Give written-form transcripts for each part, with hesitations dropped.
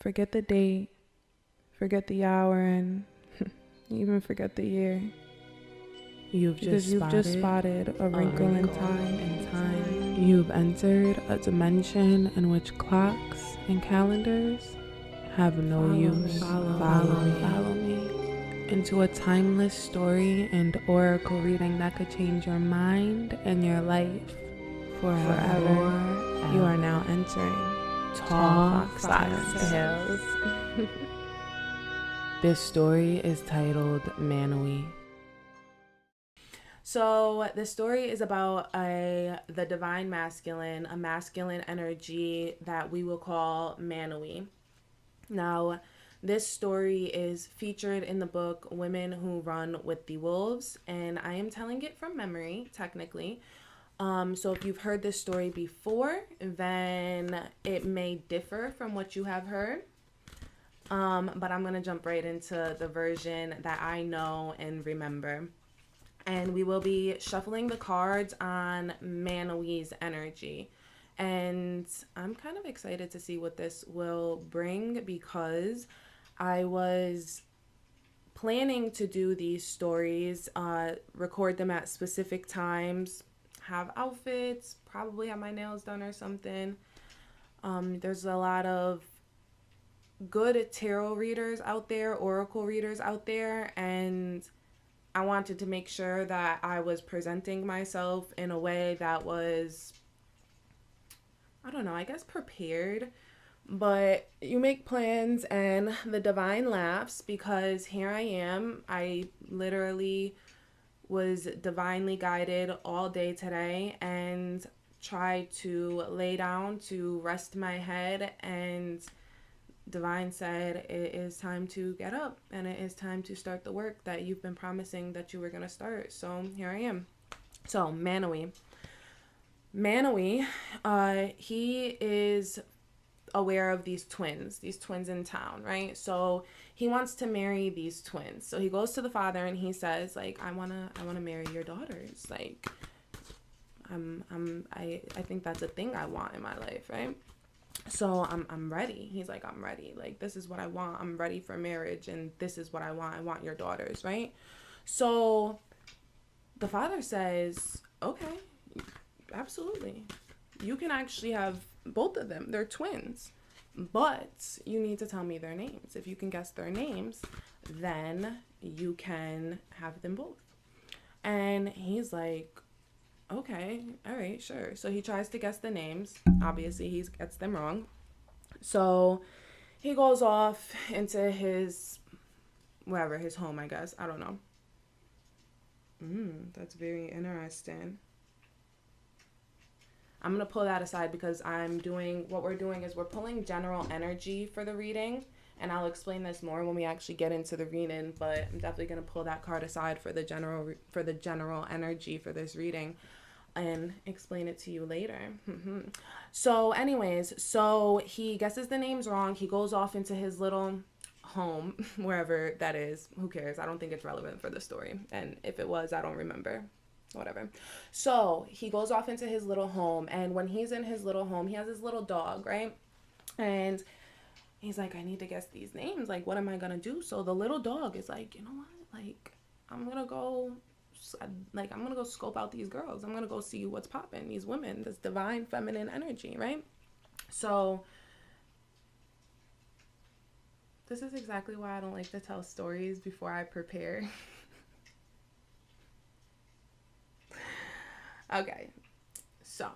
Forget the date, forget the hour, and even forget the year. You've just spotted a wrinkle in time. You've entered a dimension in which clocks and calendars have no use. Follow me. Into a timeless story and oracle reading that could change your mind and your life forever. You are now entering Tall Fox Tales. This story is titled Manawee. So the story is about the divine masculine, a masculine energy that we will call Manawee. Now, this story is featured in the book Women Who Run with the Wolves, and I am telling it from memory, technically. So if you've heard this story before, then it may differ from what you have heard. But I'm going to jump right into the version that I know and remember. And we will be shuffling the cards on Manawee's energy. And I'm kind of excited to see what this will bring, because I was planning to do these stories, record them at specific times, have outfits, probably have my nails done or something. There's a lot of good tarot readers out there, oracle readers out there, and I wanted to make sure that I was presenting myself in a way that was, I don't know, I guess prepared. But you make plans and the divine laughs, because here I am. I literally was divinely guided all day today and tried to lay down to rest my head, and divine said it is time to get up and it is time to start the work that you've been promising that you were going to start. So here I am. So Manawee, he is aware of these twins in town, right? So he wants to marry these twins. So he goes to the father and he says, like, I want to marry your daughters. Like, I think that's a thing I want in my life, right? So I'm ready. He's like, I'm ready. Like, this is what I want. I'm ready for marriage, and this is what I want. I want your daughters, right? So the father says, okay, absolutely. You can actually have both of them. They're twins. But you need to tell me their names. If you can guess their names, then you can have them both. And he's like, okay, all right, sure. So he tries to guess the names. Obviously, he gets them wrong. So he goes off into his, wherever, his home, I guess. I don't know. That's very interesting. I'm going to pull that aside, because what we're doing is we're pulling general energy for the reading. And I'll explain this more when we actually get into the reading, but I'm definitely going to pull that card aside for the general energy for this reading and explain it to you later. So anyways, so he guesses the names wrong. He goes off into his little home, wherever that is. Who cares? I don't think it's relevant for the story. And if it was, I don't remember. Whatever. So he goes off into his little home, and when he's in his little home, he has his little dog, right? And he's like, I need to guess these names. Like, what am I gonna do? So the little dog is like, you know what? Like, I'm gonna go scope out these girls. I'm gonna go see what's popping. These women, this divine feminine energy, right? So this is exactly why I don't like to tell stories before I prepare. Okay, so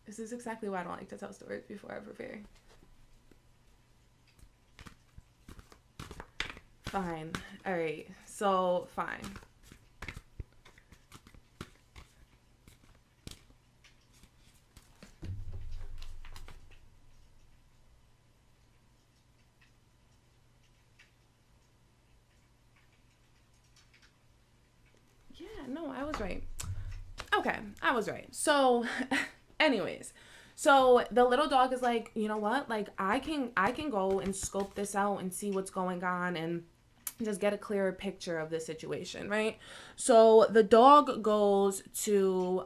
this is exactly why I don't like to tell stories before I prepare. Fine. All right. So fine. Yeah, no, I was right. Okay, I was right. So anyways, so the little dog is like, you know what? Like, I can go and scope this out and see what's going on and just get a clearer picture of the situation, right? So the dog goes to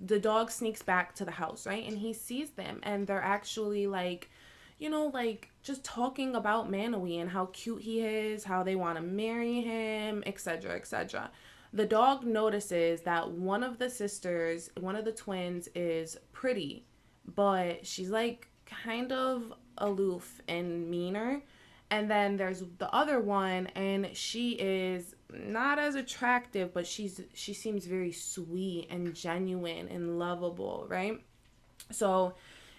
the dog sneaks back to the house, right? And he sees them, and they're actually like, like just talking about Manawee and how cute he is, how they want to marry him, etc., etc. The dog notices that one of the sisters, one of the twins, is pretty, but she's like kind of aloof and meaner. And then there's the other one, and she is not as attractive, but she seems very sweet and genuine and lovable, right? So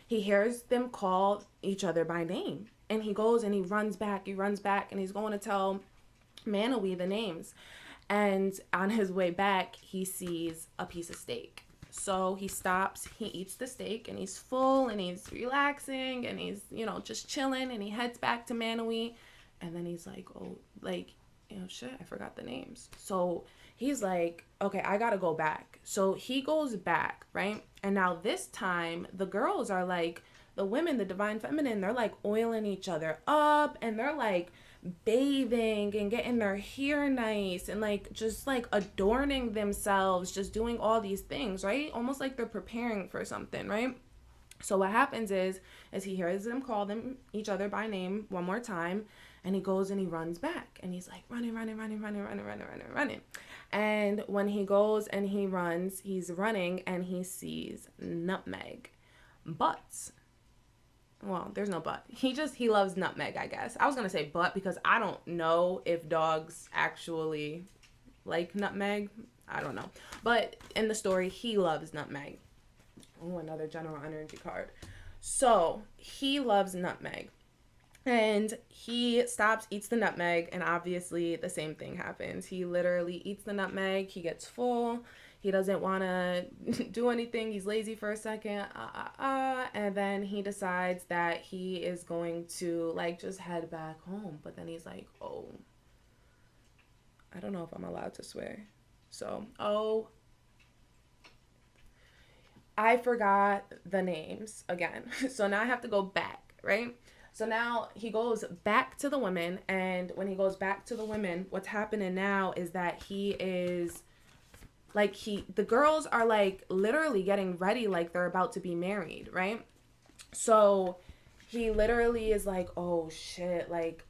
he hears them call each other by name, and he goes and he runs back, and he's going to tell Manawee the names. And on his way back, he sees a piece of steak. So he stops, he eats the steak, and he's full, and he's relaxing, and he's, just chilling, and he heads back to Manawee. And then he's like, oh, like, shit, I forgot the names. So he's like, okay, I gotta go back. So he goes back, right? And now this time, the girls are like, the women, the divine feminine, they're like oiling each other up, and they're like bathing and getting their hair nice and like just like adorning themselves, just doing all these things, right? Almost like they're preparing for something, right? So what happens is he hears them call them each other by name one more time, and he goes and he runs back, and he's like running. And when he goes and he runs, he's running, and he sees Nutmeg. But well, there's no but. He loves Nutmeg, I guess. I was going to say but because I don't know if dogs actually like nutmeg. I don't know. But in the story, he loves Nutmeg. Oh, another general energy card. So he loves Nutmeg. And he stops, eats the nutmeg, and obviously the same thing happens. He literally eats the nutmeg. He gets full. He doesn't want to do anything. He's lazy for a second. And then he decides that he is going to like just head back home. But then he's like, oh, I don't know if I'm allowed to swear. So, I forgot the names again. So now I have to go back, right? So now he goes back to the women, and when he goes back to the women, what's happening now is that he is like the girls are like literally getting ready like they're about to be married, right? So he literally is like, oh shit, like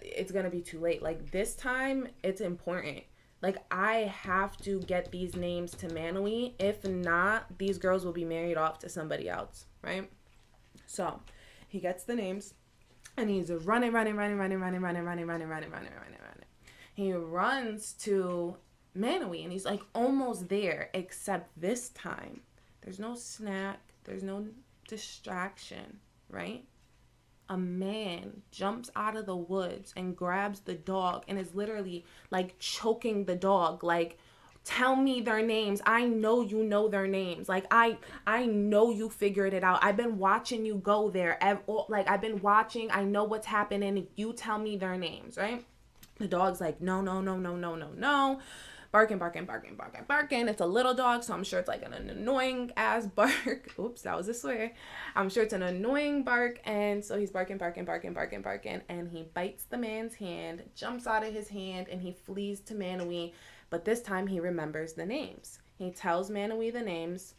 it's gonna be too late. Like this time it's important. Like I have to get these names to Manawee. If not, these girls will be married off to somebody else, right? So he gets the names, and he's running. He runs to Manawee, and he's like almost there, except this time there's no snack, there's no distraction, right? A man jumps out of the woods and grabs the dog and is literally like choking the dog, like, tell me their names. I know you know their names. Like, I know you figured it out. I've been watching you go there. Like, I've been watching. I know what's happening. You tell me their names, right? The dog's like, no. Barking. It's a little dog, so I'm sure it's like an annoying ass bark. Oops, that was a swear. I'm sure it's an annoying bark. And so he's barking. And he bites the man's hand, jumps out of his hand, and he flees to Manawee. But this time he remembers the names. He tells Manawee the names,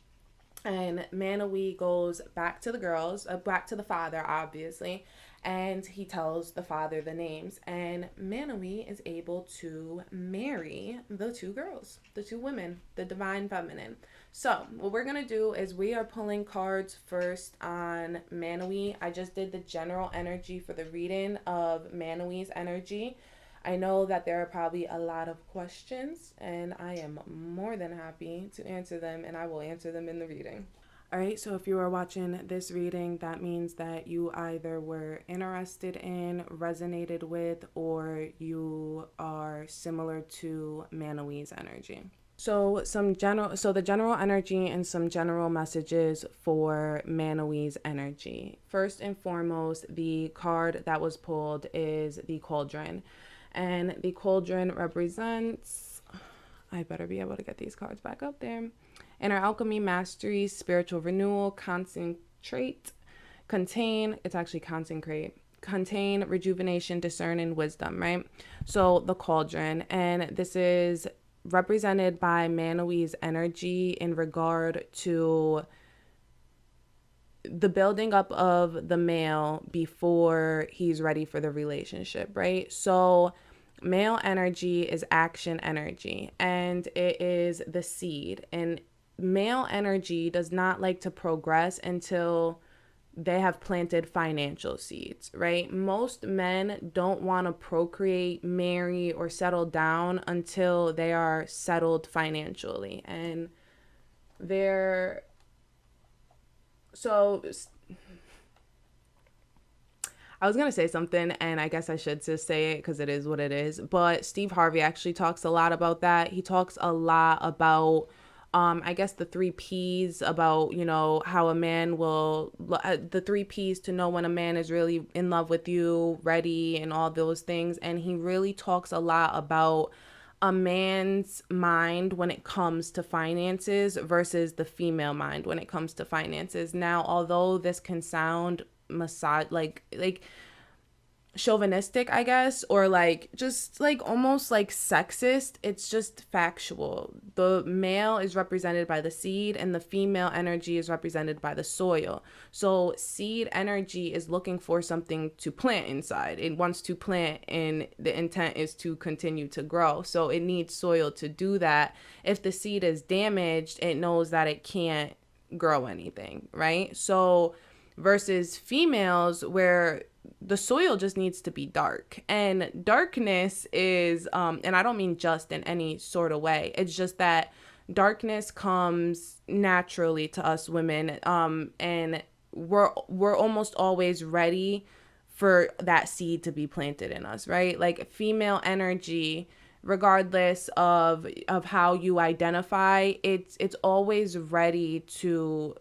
and Manawee goes back to the girls, back to the father, obviously, and he tells the father the names, and Manawee is able to marry the two girls, the two women, the divine feminine. So what we're going to do is we are pulling cards first on Manawee. I just did the general energy for the reading of Manawee's energy. I know that there are probably a lot of questions, and I am more than happy to answer them, and I will answer them in the reading. All right, so if you are watching this reading, that means that you either were interested in, resonated with, or you are similar to Manawee's energy. So the general energy and some general messages for Manawee's energy. First and foremost, the card that was pulled is the Cauldron. And the Cauldron represents, I better be able to get these cards back up there. Inner alchemy, mastery, spiritual renewal, concentrate, contain, rejuvenation, discern, and wisdom, right? So the Cauldron, and this is represented by Manawee's energy in regard to the building up of the male before he's ready for the relationship, right? So male energy is action energy, and it is the seed. And male energy does not like to progress until they have planted financial seeds, right? Most men don't want to procreate, marry, or settle down until they are settled financially. And they're so I was going to say something, and I guess I should just say it because it is what it is. But Steve Harvey actually talks a lot about that. He talks a lot about, I guess, the 3 Ps, about, how a man will, the 3 Ps to know when a man is really in love with you, ready, and all those things. And he really talks a lot about a man's mind when it comes to finances versus the female mind when it comes to finances. Now, although this can sound like chauvinistic, I guess, or just almost sexist, it's just factual. The male is represented by the seed and the female energy is represented by the soil. So seed energy is looking for something to plant inside. It wants to plant, and the intent is to continue to grow. So it needs soil to do that. If the seed is damaged, it knows that it can't grow anything, right? So versus females, where the soil just needs to be dark. And darkness is, and I don't mean just in any sort of way, it's just that darkness comes naturally to us women, and we're almost always ready for that seed to be planted in us, right? Like female energy, regardless of how you identify, it's always ready to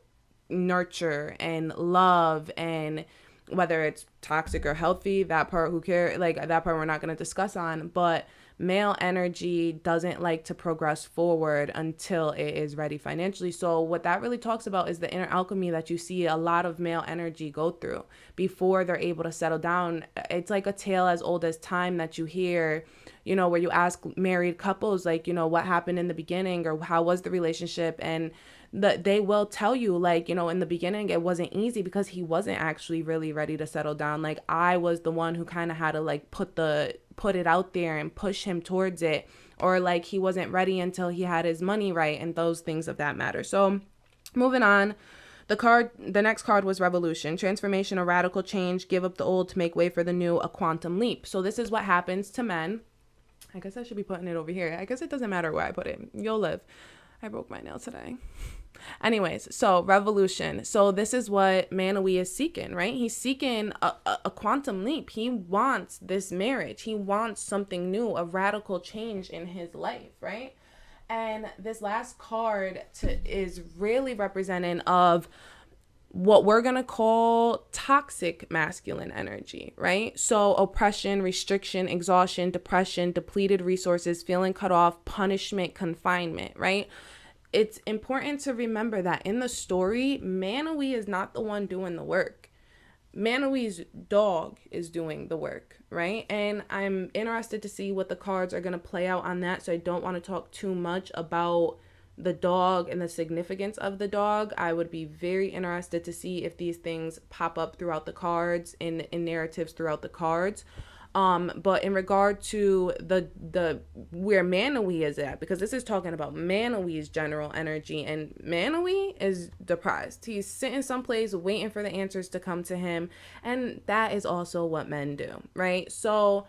nurture and love, and whether it's toxic or healthy, that part, who cares? That part we're not going to discuss on. But male energy doesn't like to progress forward until it is ready financially. So what that really talks about is the inner alchemy that you see a lot of male energy go through before they're able to settle down. It's like a tale as old as time that you hear, where you ask married couples, what happened in the beginning, or how was the relationship, and they will tell you, in the beginning it wasn't easy because he wasn't actually really ready to settle down. I was the one who kind of had to put it out there and push him towards it, or he wasn't ready until he had his money right, and those things of that matter. So moving on, the next card was Revolution, transformation, a radical change, give up the old to make way for the new, a quantum leap. So this is what happens to men. I guess I should be putting it over here. I guess it doesn't matter where I put it. You'll live. I broke my nail today. Anyways, so revolution. So this is what Manawee is seeking, right? He's seeking a quantum leap. He wants this marriage. He wants something new, a radical change in his life, right? And this last card is really representing of what we're going to call toxic masculine energy, right? So oppression, restriction, exhaustion, depression, depleted resources, feeling cut off, punishment, confinement, right? It's important to remember that in the story, Manawee is not the one doing the work. Manawee's dog is doing the work, right? And I'm interested to see what the cards are going to play out on that. So I don't want to talk too much about the dog and the significance of the dog. I would be very interested to see if these things pop up throughout the cards, in narratives throughout the cards. But in regard to the where Manawee is at, because this is talking about Manawee's general energy, and Manawee is depressed. He's sitting someplace waiting for the answers to come to him, and that is also what men do, right? So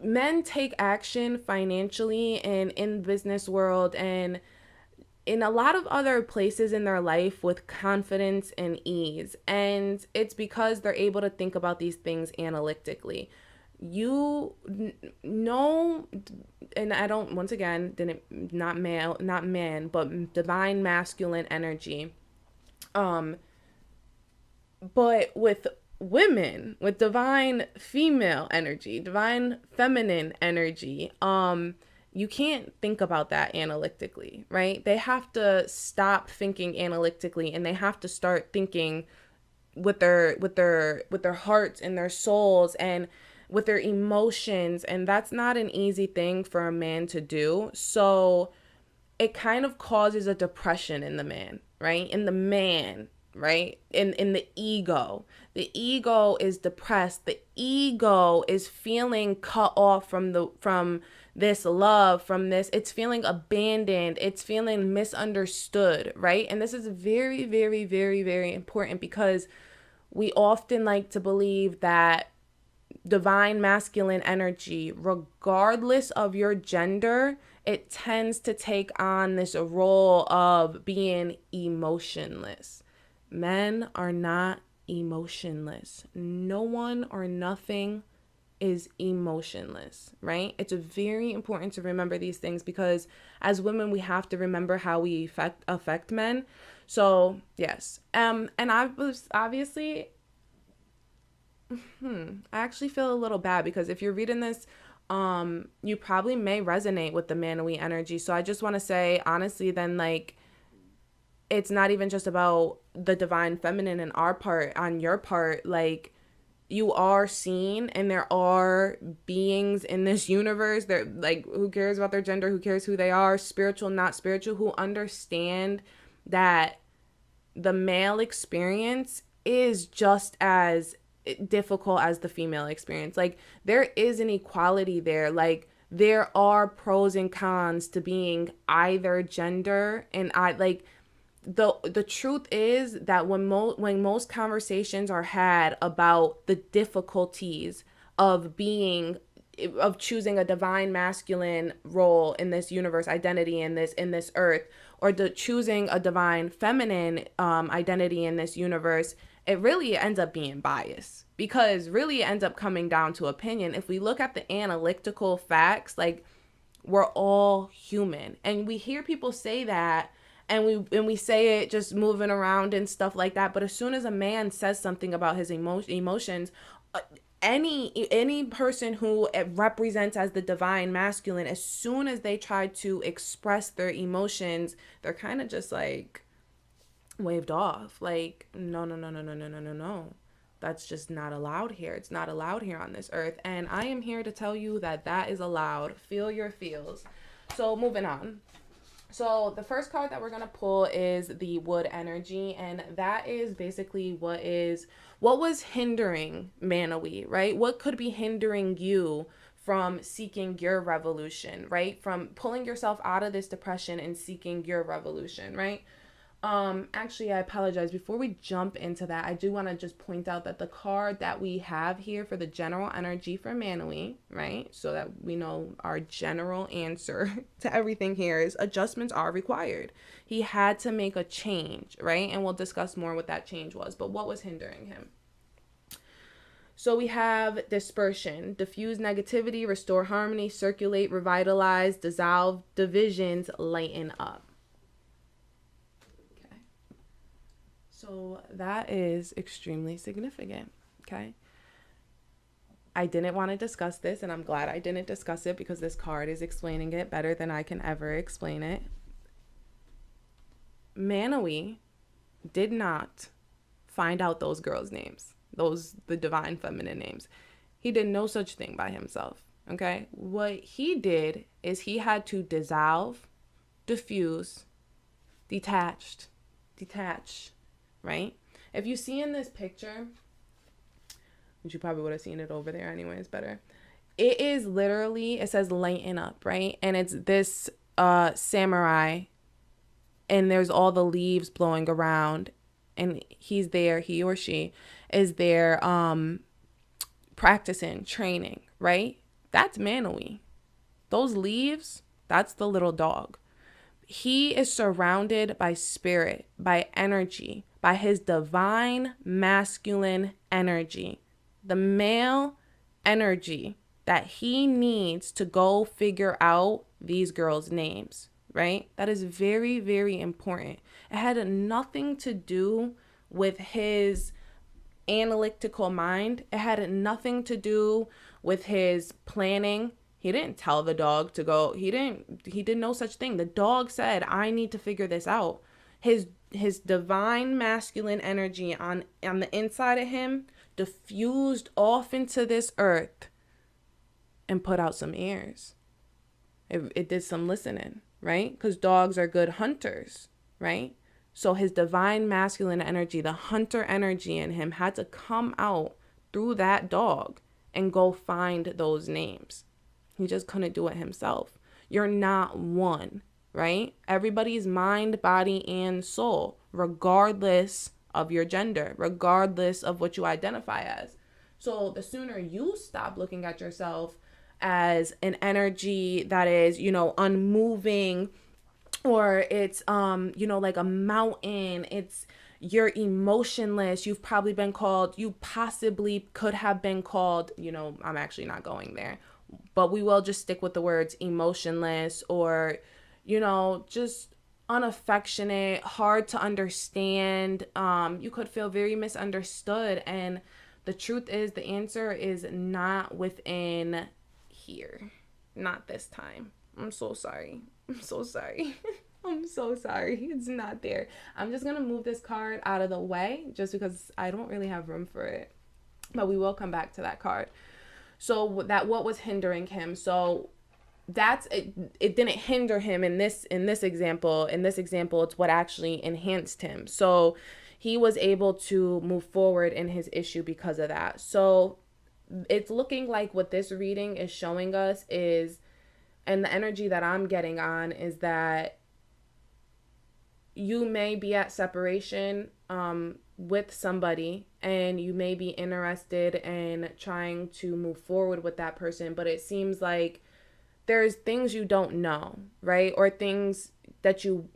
men take action financially and in business world and in a lot of other places in their life with confidence and ease. And it's because they're able to think about these things analytically. You know, and I don't, once again, not man, but divine masculine energy. But with women, with divine female energy, divine feminine energy, you can't think about that analytically, right? They have to stop thinking analytically, and they have to start thinking with their hearts and their souls. And with their emotions, and that's not an easy thing for a man to do. So it kind of causes a depression in the man, right? In the man, right? In the ego. The ego is depressed. The ego is feeling cut off from this love, from this. It's feeling abandoned. It's feeling misunderstood, right? And this is very, very, very, very important because we often like to believe that divine masculine energy, regardless of your gender, it tends to take on this role of being emotionless. Men are not emotionless. No one or nothing is emotionless, right? It's very important to remember these things because as women, we have to remember how we affect men. So yes. And I was obviously I actually feel a little bad because if you're reading this, you probably may resonate with the Manawee energy. So I just want to say, honestly, then, like, it's not even just about the divine feminine in our part, on your part. Like, you are seen and there are beings in this universe. They're like, who cares about their gender? Who cares who they are? Spiritual, not spiritual, who understand that the male experience is just as difficult as the female experience. Like, there is an equality there. Like, there are pros and cons to being either gender, and I like the truth is that when most conversations are had about the difficulties of choosing a divine masculine role in this universe, identity in this earth, or choosing a divine feminine identity in this universe, it really ends up being biased because really it ends up coming down to opinion. If we look at the analytical facts, like, we're all human, and we hear people say that, and we say it just moving around and stuff like that. But as soon as a man says something about his emotions, any person who represents as the divine masculine, as soon as they try to express their emotions, they're kind of just like waved off. Like, no, no, no, no, no, no, no, no, no. That's just not allowed here. It's not allowed here on this earth. And I am here to tell you that that is allowed. Feel your feels. So moving on. So the first card that we're going to pull is the Wood energy, and that is basically what was hindering Manawee, right? What could be hindering you from seeking your revolution, right? From pulling yourself out of this depression and seeking your revolution, right? Actually, I apologize. Before we jump into that, I do want to just point out that the card that we have here for the general energy for Manawee, right? So that we know our general answer to everything here is adjustments are required. He had to make a change, right? And we'll discuss more what that change was, but what was hindering him? So we have dispersion, diffuse negativity, restore harmony, circulate, revitalize, dissolve divisions, lighten up. So that is extremely significant, okay? I didn't want to discuss this, and I'm glad I didn't discuss it because this card is explaining it better than I can ever explain it. Manawee did not find out those girls' names, the divine feminine names. He did no such thing by himself, okay? What he did is he had to dissolve, diffuse, detach, right? If you see in this picture, which you probably would have seen it over there anyways, better. It is literally, it says lighten up, right? And it's this samurai, and there's all the leaves blowing around, and he's there, he or she is there practicing, training, right? That's Manawee. Those leaves, that's the little dog. He is surrounded by spirit, by energy, by his divine masculine energy, the male energy that he needs to go figure out these girls' names, right? That is very, very important. It had nothing to do with his analytical mind. It had nothing to do with his planning. He didn't tell the dog to go. He did no such thing. The dog said, I need to figure this out. His divine masculine energy on the inside of him diffused off into this earth and put out some ears. It did some listening, right? Because dogs are good hunters, right? So his divine masculine energy, the hunter energy in him, had to come out through that dog and go find those names. He just couldn't do it himself. You're not one, right? Everybody's mind, body, and soul, regardless of your gender, regardless of what you identify as. So the sooner you stop looking at yourself as an energy that is, unmoving, or it's, like a mountain, you're emotionless. You possibly could have been called, I'm actually not going there, but we will just stick with the words emotionless, or, just unaffectionate, hard to understand. You could feel very misunderstood. And the truth is, the answer is not within here. Not this time. I'm so sorry. I'm so sorry. It's not there. I'm just going to move this card out of the way just because I don't really have room for it. But we will come back to that card. So that what was hindering him. So that's it. It didn't hinder him in this example. In this example, it's what actually enhanced him. So he was able to move forward in his issue because of that. So it's looking like what this reading is showing us is, and the energy that I'm getting on is that you may be at separation with somebody, and you may be interested in trying to move forward with that person, but it seems like there's things you don't know, right? Or things you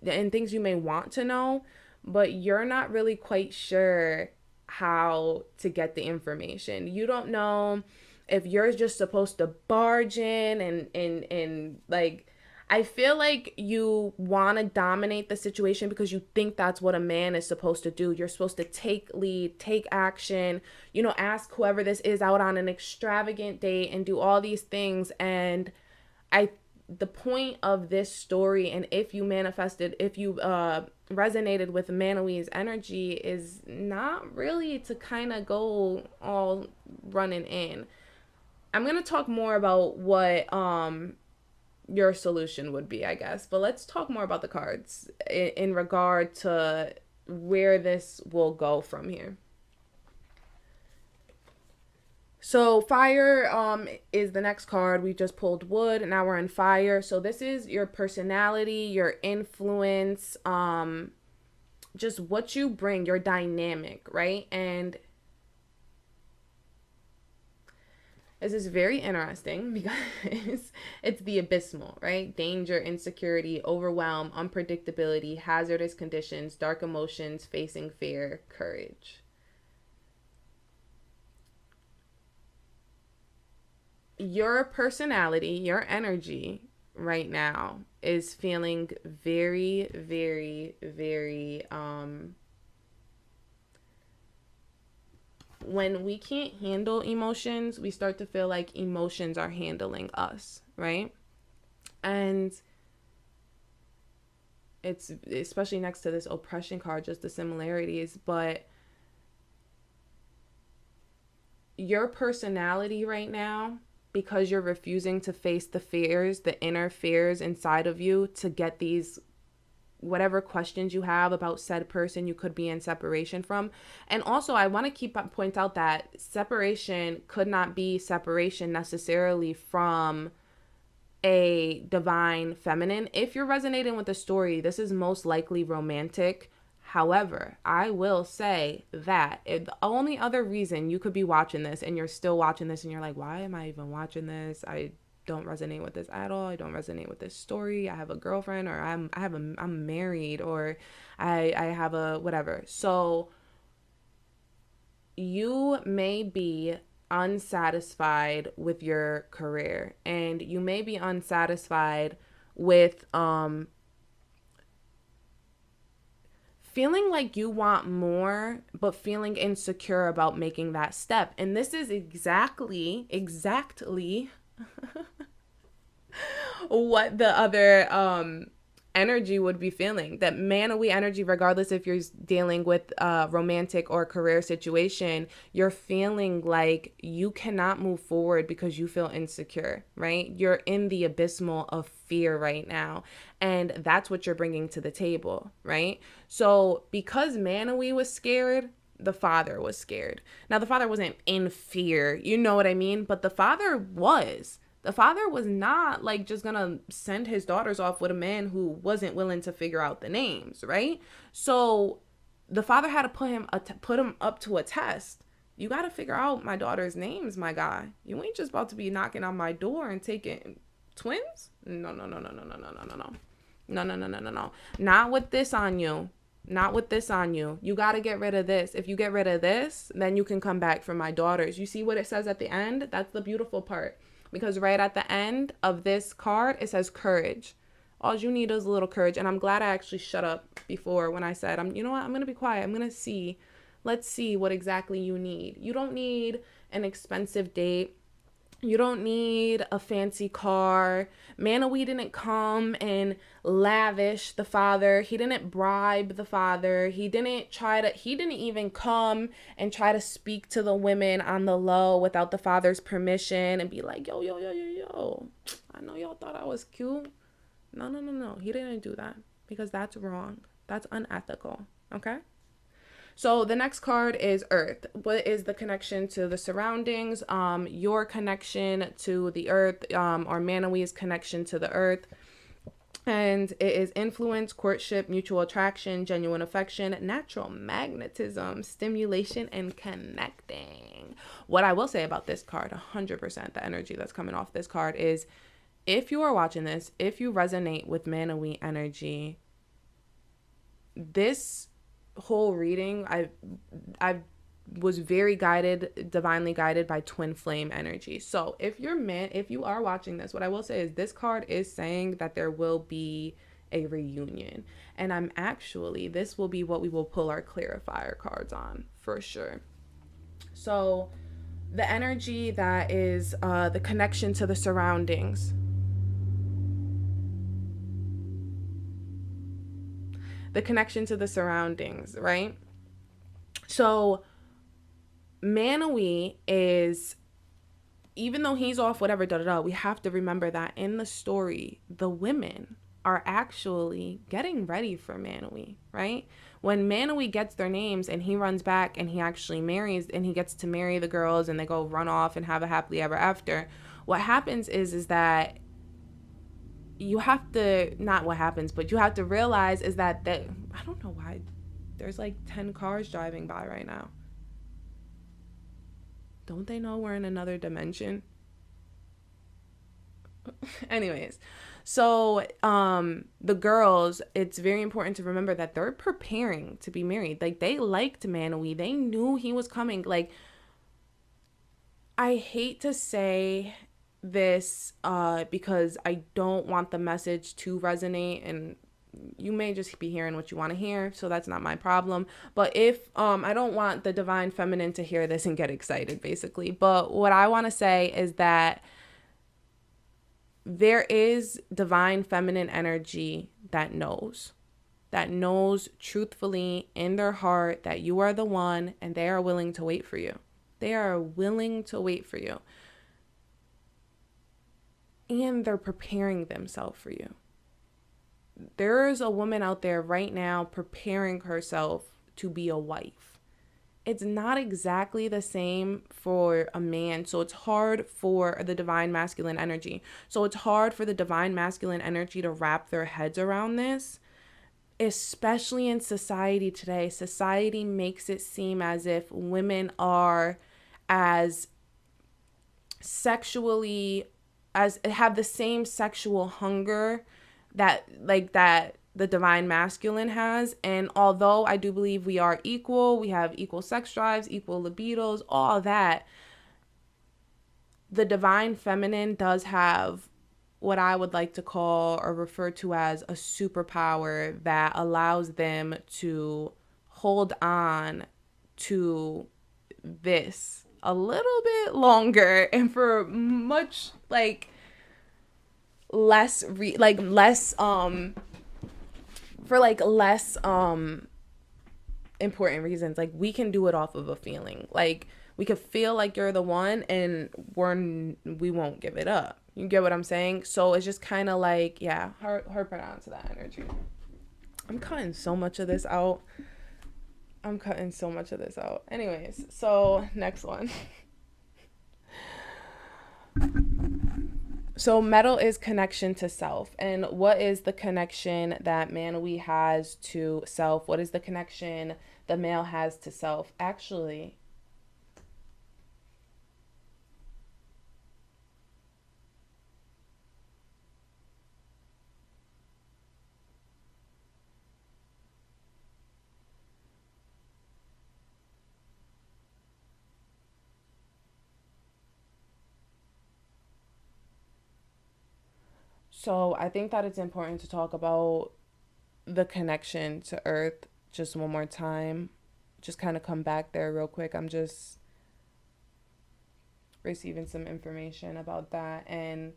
may want to know, but you're not really quite sure how to get the information. You don't know if you're just supposed to barge in and like, I feel like you want to dominate the situation because you think that's what a man is supposed to do. You're supposed to take lead, take action, ask whoever this is out on an extravagant date and do all these things. And the point of this story, and if you resonated with Manawee's energy, is not really to kind of go all running in. I'm going to talk more about what your solution would be, I guess. But let's talk more about the cards in regard to where this will go from here. So fire is the next card. We just pulled wood, and now we're in fire. So this is your personality, your influence, just what you bring, your dynamic, right? And this is very interesting because it's the abysmal, right? Danger, insecurity, overwhelm, unpredictability, hazardous conditions, dark emotions, facing fear, courage. Your personality, your energy right now is feeling very, very, very, when we can't handle emotions, we start to feel like emotions are handling us, right? And it's especially next to this oppression card, just the similarities, but your personality right now, because you're refusing to face the fears, the inner fears inside of you, to get these whatever questions you have about said person you could be in separation from. And also, I want to point out that separation could not be separation necessarily from a divine feminine. If you're resonating with the story, this is most likely romantic. However, I will say that the only other reason you could be watching this and you're still watching this and you're like, why am I even watching this? I don't resonate with this at all. I don't resonate with this story. I have a girlfriend, or I'm married, or I have a whatever. So you may be unsatisfied with your career, and you may be unsatisfied with feeling like you want more, but feeling insecure about making that step. And this is exactly what the other energy would be feeling. That Manawee energy, regardless if you're dealing with a romantic or career situation, you're feeling like you cannot move forward because you feel insecure, right? You're in the abysmal of fear right now. And that's what you're bringing to the table, right? So because Manawee was scared, the father was scared. Now, the father wasn't in fear, you know what I mean? But the father was. The father was not like just gonna send his daughters off with a man who wasn't willing to figure out the names, right? So the father had to put him up to a test. You got to figure out my daughter's names, my guy. You ain't just about to be knocking on my door and taking twins. No, no, no, no, no, no, no, no, no, no. No, no, no, no, no, no. Not with this on you. Not with this on you. You got to get rid of this. If you get rid of this, then you can come back for my daughters. You see what it says at the end? That's the beautiful part. Because right at the end of this card, it says courage. All you need is a little courage. And I'm glad I actually shut up before when I said, you know what? I'm going to be quiet. I'm going to see. Let's see what exactly you need. You don't need an expensive date. You don't need a fancy car. Manawee didn't come and lavish the father. He didn't bribe the father. He didn't even come and try to speak to the women on the low without the father's permission and be like, yo, yo, yo, yo, yo. I know y'all thought I was cute. No, no, no, no. He didn't do that because that's wrong. That's unethical. Okay? So the next card is Earth. What is the connection to the surroundings? Your connection to the Earth, or Manawee's connection to the Earth. And it is influence, courtship, mutual attraction, genuine affection, natural magnetism, stimulation, and connecting. What I will say about this card, 100%, the energy that's coming off this card is, if you are watching this, if you resonate with Manawee energy, this whole reading, I was very divinely guided by twin flame energy. So if you are watching this, what I will say is this card is saying that there will be a reunion. And this will be what we will pull our clarifier cards on for sure. So the energy that is the connection to the surroundings. The connection to the surroundings, right? So Manawee is, even though he's off whatever, we have to remember that in the story, the women are actually getting ready for Manawee, right? When Manawee gets their names and he runs back and he actually marries and he gets to marry the girls and they go run off and have a happily ever after, what happens is that you have to, not what happens, but you have to realize is that I don't know why there's like 10 cars driving by right now. Don't they know we're in another dimension? Anyways, so the girls, it's very important to remember that they're preparing to be married. Like, they liked Manawee. They knew he was coming. Like, I hate to say this because I don't want the message to resonate, and you may just be hearing what you want to hear, so that's not my problem. But if I don't want the divine feminine to hear this and get excited, basically. But what I want to say is that there is divine feminine energy that knows truthfully in their heart that you are the one, and they are willing to wait for you. They are willing to wait for you. And they're preparing themselves for you. There is a woman out there right now preparing herself to be a wife. It's not exactly the same for a man. So it's hard for the divine masculine energy. So it's hard for the divine masculine energy to wrap their heads around this, especially in society today. Society makes it seem as if women are as have the same sexual hunger that the divine masculine has. And although I do believe we are equal, we have equal sex drives, equal libidos, all that, the divine feminine does have what I would like to call or refer to as a superpower that allows them to hold on to this a little bit longer and for much less for like less important reasons. Like we can do it off of a feeling. Like we could feel like you're the one and we won't give it up. You get what I'm saying? So it's just kind of like, yeah, harping on to that energy. I'm cutting so much of this out. Anyways, so next one. So metal is connection to self. And what is the connection that Manawee has to self? What is the connection the male has to self? Actually, so I think that it's important to talk about the connection to Earth just one more time. Just kind of come back there real quick. I'm just receiving some information about that. And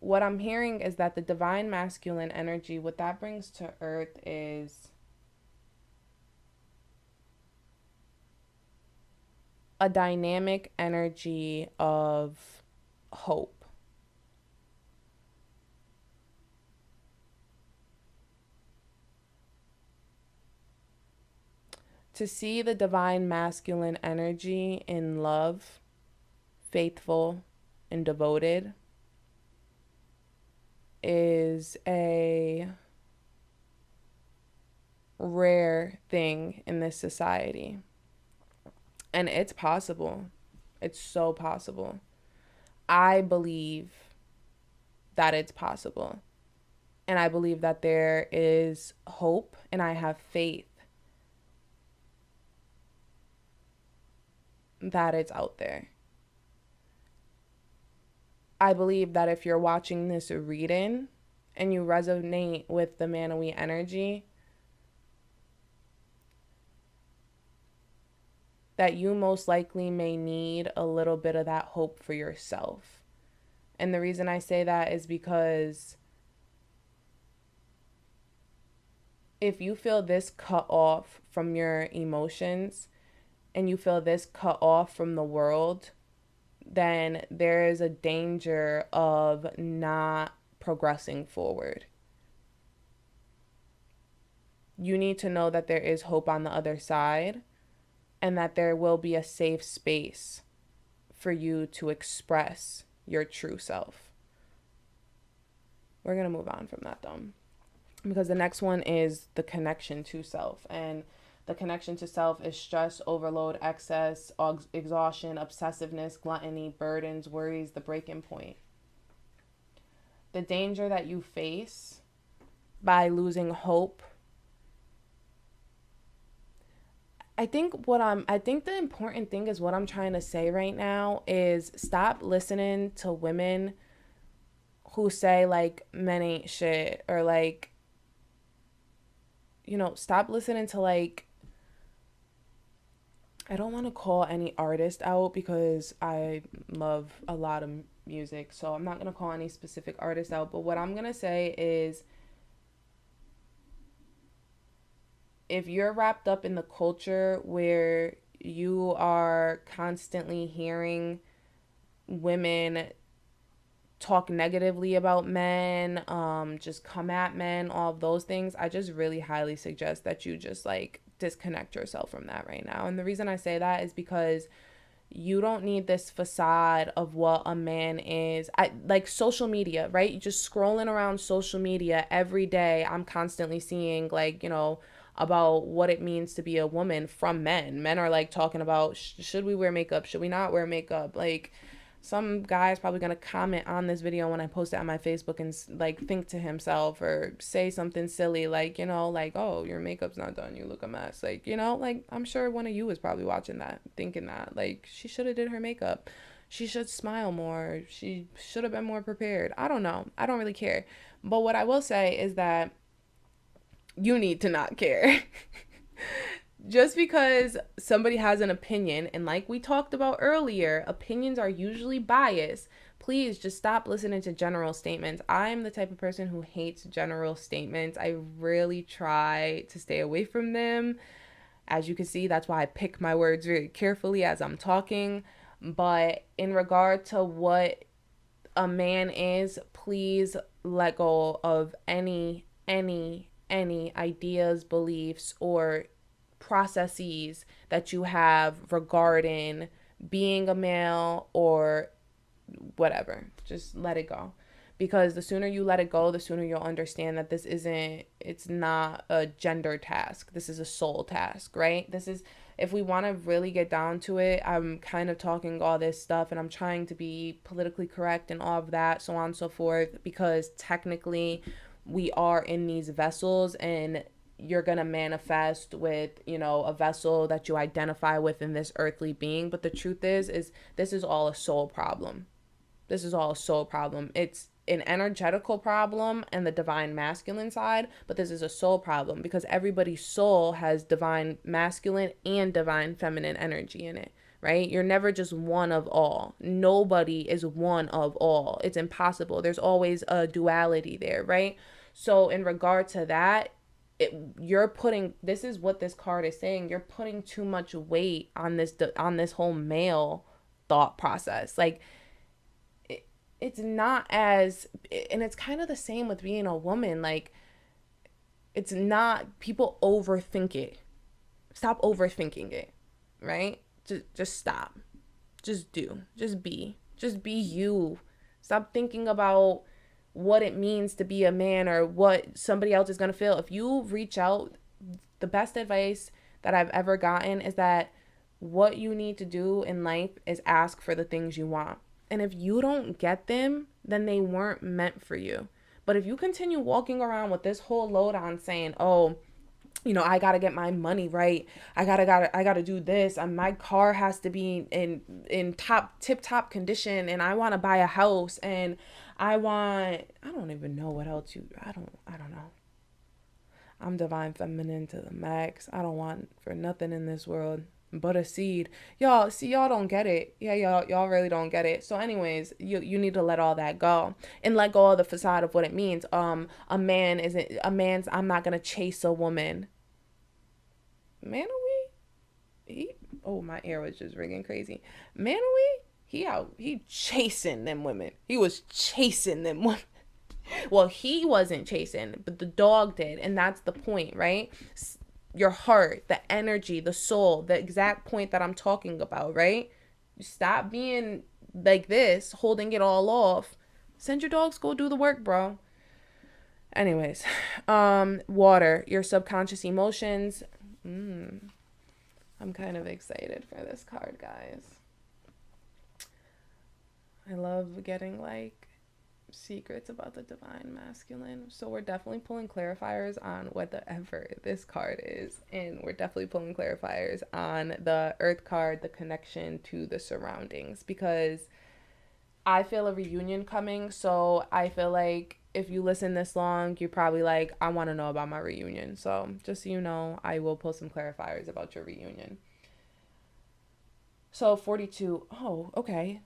what I'm hearing is that the divine masculine energy, what that brings to Earth is a dynamic energy of hope. To see the divine masculine energy in love, faithful, and devoted is a rare thing in this society. And it's possible. It's so possible. I believe that it's possible. And I believe that there is hope, and I have faith that it's out there. I believe that if you're watching this reading and you resonate with the Manawee energy, that you most likely may need a little bit of that hope for yourself. And the reason I say that is because if you feel this cut off from your emotions, and you feel this cut off from the world, then there is a danger of not progressing forward. You need to know that there is hope on the other side, and that there will be a safe space for you to express your true self. We're going to move on from that though, because the next one is the connection to self. And the connection to self is stress, overload, excess, exhaustion, obsessiveness, gluttony, burdens, worries, the breaking point. The danger that you face by losing hope. I think the important thing is what I'm trying to say right now is stop listening to women who say like men ain't shit, or like, stop listening to like, I don't want to call any artist out because I love a lot of music, so I'm not going to call any specific artist out, but what I'm going to say is if you're wrapped up in the culture where you are constantly hearing women talk negatively about men, just come at men, all of those things, I just really highly suggest that you just like disconnect yourself from that right now. And the reason I say that is because you don't need this facade of what a man is. I like social media, right? You just scrolling around social media every day. I'm constantly seeing like, about what it means to be a woman from men. Men are like talking about should we wear makeup? Should we not wear makeup? Like some guy's probably going to comment on this video when I post it on my Facebook and like think to himself or say something silly like, like, oh, your makeup's not done, you look a mess. Like, like I'm sure one of you is probably watching that, thinking that like she should have did her makeup. She should smile more. She should have been more prepared. I don't know. I don't really care. But what I will say is that you need to not care. Just because somebody has an opinion, and like we talked about earlier, opinions are usually biased. please just stop listening to general statements. I'm the type of person who hates general statements. I really try to stay away from them. As you can see, that's why I pick my words very carefully as I'm talking. But in regard to what a man is, please let go of any ideas, beliefs, or processes that you have regarding being a male or whatever. Just let it go. Because the sooner you let it go, the sooner you'll understand that it's not a gender task. This is a soul task, right? This is, if we want to really get down to it, I'm kind of talking all this stuff and I'm trying to be politically correct and all of that, so on and so forth, because technically we are in these vessels and you're going to manifest with, a vessel that you identify with in this earthly being. But the truth is this is all a soul problem. This is all a soul problem. It's an energetical problem and the divine masculine side, but this is a soul problem because everybody's soul has divine masculine and divine feminine energy in it, right? You're never just one of all. Nobody is one of all. It's impossible. There's always a duality there, right? So in regard to that, this is what this card is saying. You're putting too much weight on this whole male thought process. Like, it's not as, and it's kind of the same with being a woman. Like, it's not, people overthink it. Stop overthinking it, right? Just stop. Just do. Just be you. Stop thinking about what it means to be a man or what somebody else is going to feel. If you reach out, the best advice that I've ever gotten is that what you need to do in life is ask for the things you want. And if you don't get them, then they weren't meant for you. But if you continue walking around with this whole load on saying, oh, I got to get my money right. I got to do this. And my car has to be in tip top condition. And I want to buy a house. And I don't even know what else I don't know. I'm divine feminine to the max. I don't want for nothing in this world but a seed. Y'all don't get it. Yeah, y'all really don't get it. So anyways, you need to let all that go and let go of the facade of what it means. I'm not gonna chase a woman. Manawee? My ear was just ringing crazy. Manawee? He chasing them women. He was chasing them women. Well, he wasn't chasing, but the dog did. And that's the point, right? Your heart, the energy, the soul, the exact point that I'm talking about, right? Stop being like this, holding it all off. Send your dogs, go do the work, bro. Anyways, water, your subconscious emotions. I'm kind of excited for this card, guys. I love getting secrets about the divine masculine. So we're definitely pulling clarifiers on whatever this card is, and we're definitely pulling clarifiers on the earth card, the connection to the surroundings, because I feel a reunion coming. So I feel like if you listen this long, you're probably like, I want to know about my reunion. So just so you know, I will pull some clarifiers about your reunion. So 42. Oh, okay.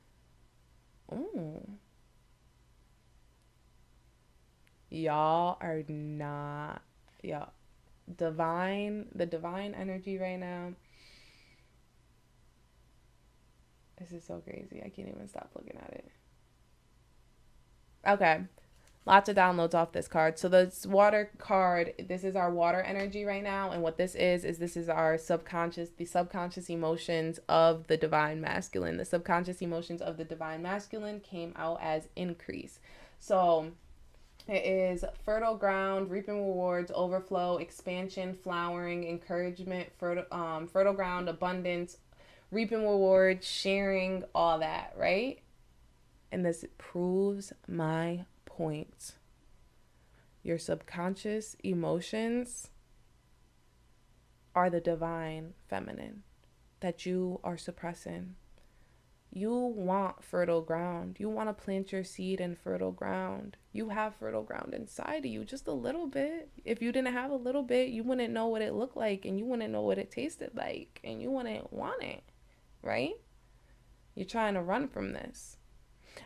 Oh, y'all are not, the divine energy right now. This is so crazy. I can't even stop looking at it. Okay. Lots of downloads off this card. So this water card, this is our water energy right now. And what this is this is our the subconscious emotions of the divine masculine. The subconscious emotions of the divine masculine came out as increase. So it is fertile ground, reaping rewards, overflow, expansion, flowering, encouragement, fertile ground, abundance, reaping rewards, sharing, all that, right? And this proves my point. Your subconscious emotions are the divine feminine that you are suppressing. You want fertile ground. You want to plant your seed in fertile ground. You have fertile ground inside of you, just a little bit. If you didn't have a little bit, you wouldn't know what it looked like, and you wouldn't know what it tasted like, and you wouldn't want it, right? You're trying to run from this.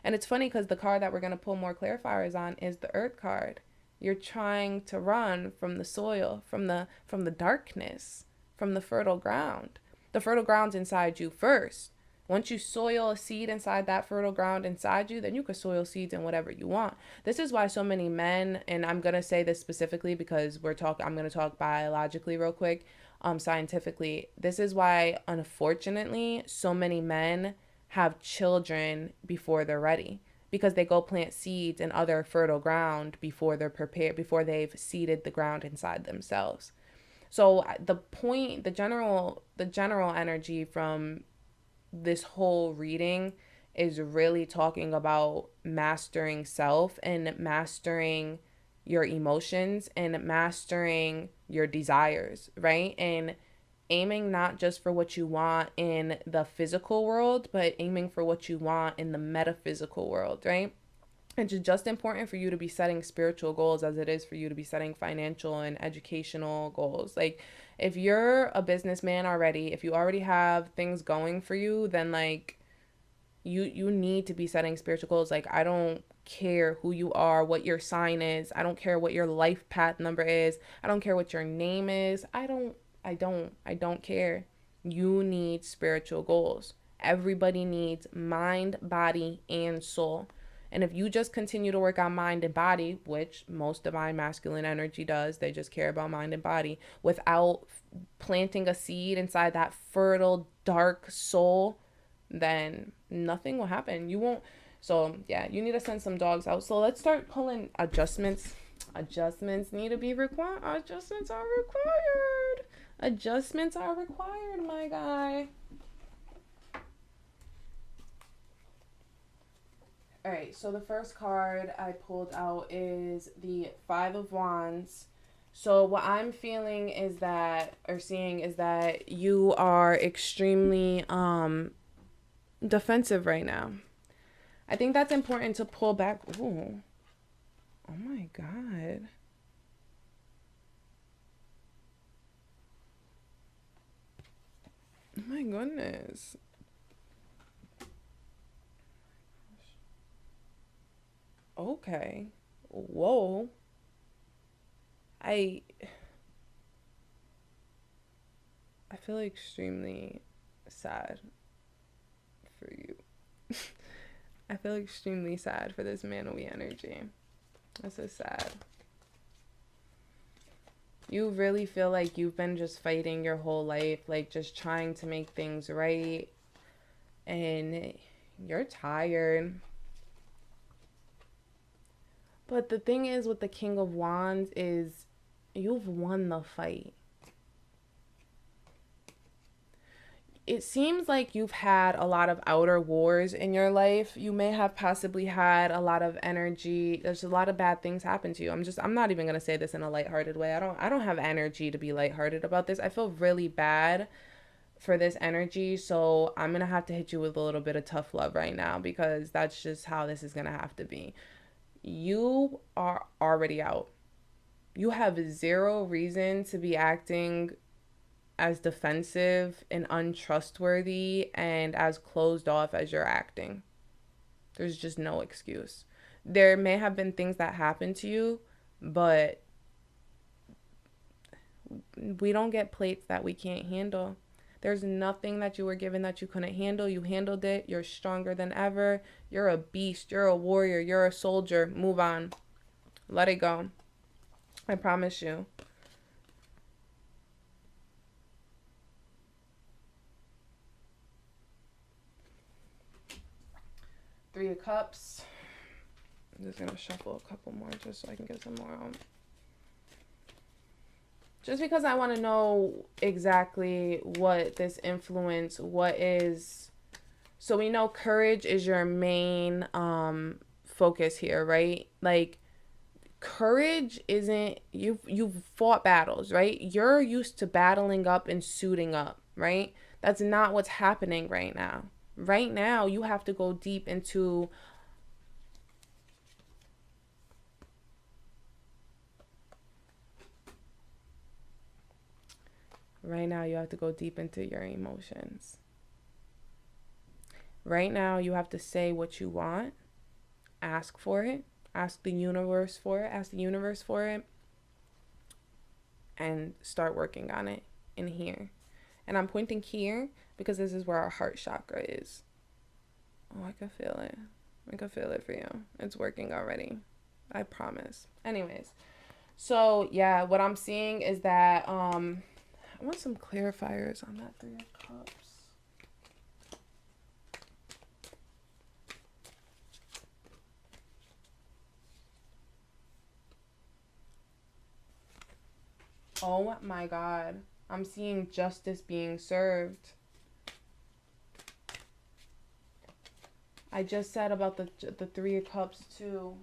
And it's funny because the card that we're going to pull more clarifiers on is the Earth card. You're trying to run from the soil, from the darkness, from the fertile ground. The fertile ground's inside you first. Once you soil a seed inside that fertile ground inside you, then you can soil seeds in whatever you want. This is why so many men, and I'm going to say this specifically because I'm going to talk biologically real quick, scientifically. This is why, unfortunately, so many men have children before they're ready, because they go plant seeds in other fertile ground before they're prepared, before they've seeded the ground inside themselves. So the general energy from this whole reading is really talking about mastering self and mastering your emotions and mastering your desires, right? And aiming not just for what you want in the physical world, but aiming for what you want in the metaphysical world, right? It's just important for you to be setting spiritual goals as it is for you to be setting financial and educational goals. Like, if you're a businessman already, if you already have things going for you, then like you need to be setting spiritual goals. Like, I don't care who you are, what your sign is. I don't care what your life path number is. I don't care what your name is. I don't care. You need spiritual goals. Everybody needs mind, body, and soul. And if you just continue to work on mind and body, which most divine masculine energy does, they just care about mind and body, without planting a seed inside that fertile, dark soul, then nothing will happen. You won't. So yeah, you need to send some dogs out. So let's start pulling adjustments. Adjustments need to be required. Adjustments are required. Adjustments are required, my guy. All right, so the first card I pulled out is the Five of Wands. So what I'm feeling is that, or seeing, is that you are extremely defensive right now. I think that's important to pull back. Ooh. Oh my God. Oh my goodness. Okay. Whoa. I feel extremely sad for you. I feel extremely sad for this Manawee energy. This is sad. You really feel like you've been just fighting your whole life, like just trying to make things right, and you're tired. But the thing is with the King of Wands is you've won the fight. It seems like you've had a lot of outer wars in your life. You may have possibly had a lot of energy. There's a lot of bad things happen to you. I'm not even going to say this in a lighthearted way. I don't have energy to be lighthearted about this. I feel really bad for this energy. So I'm going to have to hit you with a little bit of tough love right now, because that's just how this is going to have to be. You are already out. You have zero reason to be acting as defensive and untrustworthy and as closed off as you're acting. There's just no excuse. There may have been things that happened to you, but we don't get plates that we can't handle. There's nothing that you were given that you couldn't handle. You handled it. You're stronger than ever. You're a beast. You're a warrior. You're a soldier. Move on. Let it go. I promise you. Three of Cups. I'm just going to shuffle a couple more just so I can get some more on. Just because I want to know exactly what this influence, what is... So we know courage is your main focus here, right? Like, courage isn't... You've fought battles, right? You're used to battling up and suiting up, right? That's not what's happening right now. Right now, you have to go deep into... Right now, you have to go deep into your emotions. Right now, you have to say what you want, ask for it, ask the universe for it, and start working on it in here. And I'm pointing here because this is where our heart chakra is. Oh, I can feel it. I can feel it for you. It's working already. I promise. Anyways, so yeah, what I'm seeing is that I want some clarifiers on that Three of Cups. Oh my God. I'm seeing justice being served. I just said about the Three of Cups too.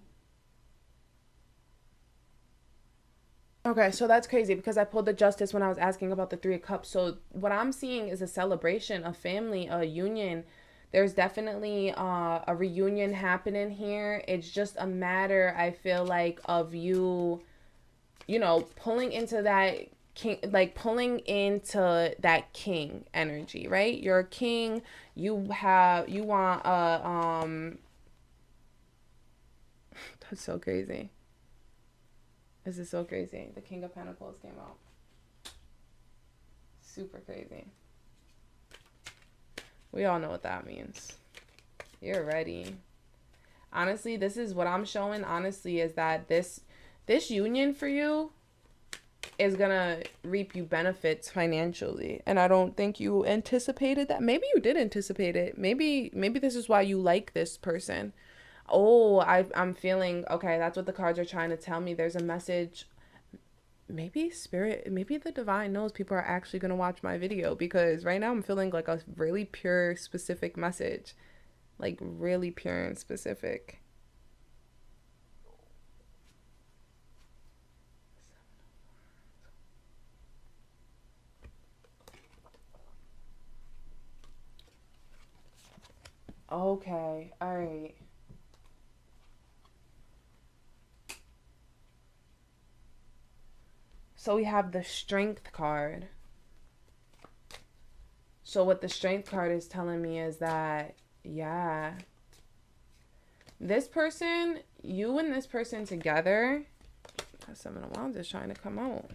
Okay, so that's crazy because I pulled the justice when I was asking about the Three of Cups. So what I'm seeing is a celebration, a family, a union. There's definitely a reunion happening here. It's just a matter, I feel like, of you, you know, pulling into that king, like pulling into that king energy, right? You're a king. You want that's so crazy. This is so crazy. The King of Pentacles came out. Super crazy. We all know what that means. You're ready. Honestly, this is what I'm showing, honestly, is that this union for you is gonna reap you benefits financially. And I don't think you anticipated that. Maybe you did anticipate it. Maybe this is why you like this person. Oh, I'm feeling, okay, that's what the cards are trying to tell me. There's a message. Maybe spirit, maybe the divine knows people are actually going to watch my video, because right now I'm feeling like a really pure, specific message. Like really pure and specific. Okay, all right. So we have the Strength card. So what the Strength card is telling me is that, yeah, this person, you and this person together, Seven of Wands is trying to come out.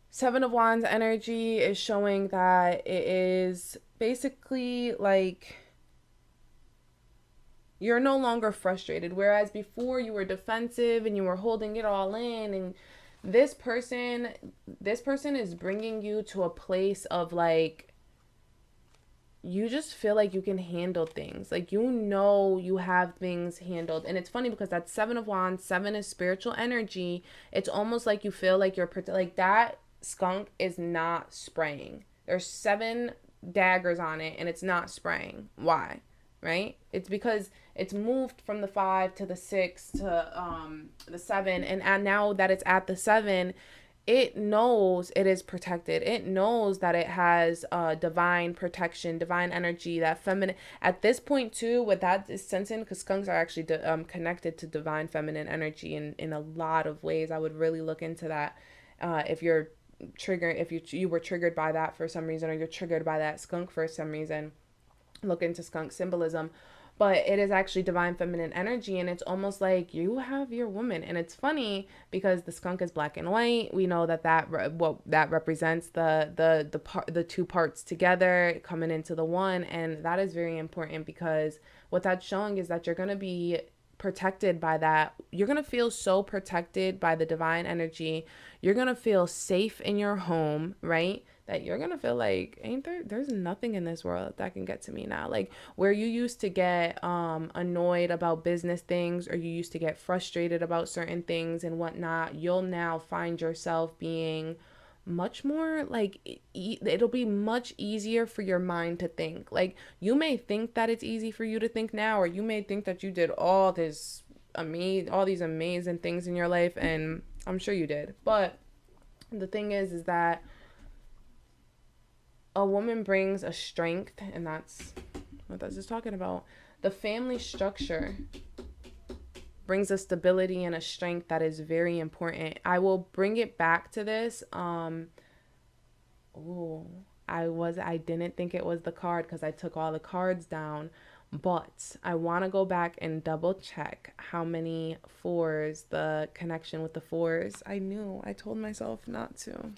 Seven of Wands energy is showing that it is basically like you're no longer frustrated. Whereas before you were defensive and you were holding it all in, and this person is bringing you to a place of like, you just feel like you can handle things. Like, you know, you have things handled. And it's funny because that Seven of Wands, seven is spiritual energy. It's almost like you feel like you're like that skunk is not spraying. There's 7 daggers on it and it's not spraying. Why? Right? It's because it's moved from the 5 to the 6 to the 7, and now that it's at the 7, it knows it is protected. It knows that it has divine protection, divine energy, that feminine. At this point too, what that is sensing, because skunks are actually connected to divine feminine energy in a lot of ways. I would really look into that if you're triggered, if you were triggered by that for some reason, or you're triggered by that skunk for some reason. Look into skunk symbolism. But it is actually divine feminine energy, and it's almost like you have your woman. And it's funny because the skunk is black and white. We know that what that represents, the two parts together coming into the one, and that is very important because what that's showing is that you're going to be protected by that. You're going to feel so protected by the divine energy. You're going to feel safe in your home, right? That you're gonna feel like, there's nothing in this world that can get to me now. Like, where you used to get annoyed about business things, or you used to get frustrated about certain things and whatnot, you'll now find yourself being much more like, it'll be much easier for your mind to think. Like, you may think that it's easy for you to think now, or you may think that you did all these amazing things in your life, and I'm sure you did. But the thing is that a woman brings a strength, and that's what that's just talking about. The family structure brings a stability and a strength that is very important. I will bring it back to this. I didn't think it was the card because I took all the cards down, but I want to go back and double check how many fours, the connection with the fours. I knew, I told myself not to.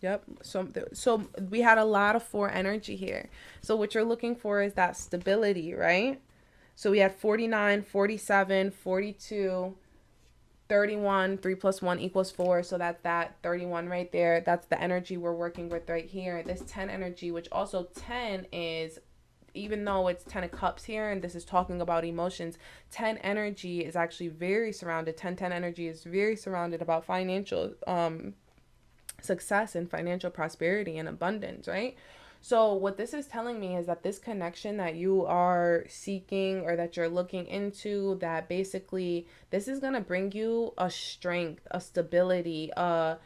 Yep. So we had a lot of four energy here. So what you're looking for is that stability, right? So we had 49, 47, 42, 31. 3 plus 1 equals 4. So that's that 31 right there. That's the energy we're working with right here. This 10 energy, which also 10 is, even though it's 10 of cups here and this is talking about emotions, 10 energy is actually very surrounded. 10 energy is very surrounded about financial success and financial prosperity and abundance, right? So what this is telling me is that this connection that you are seeking or that you're looking into, that basically this is going to bring you a strength, a stability, a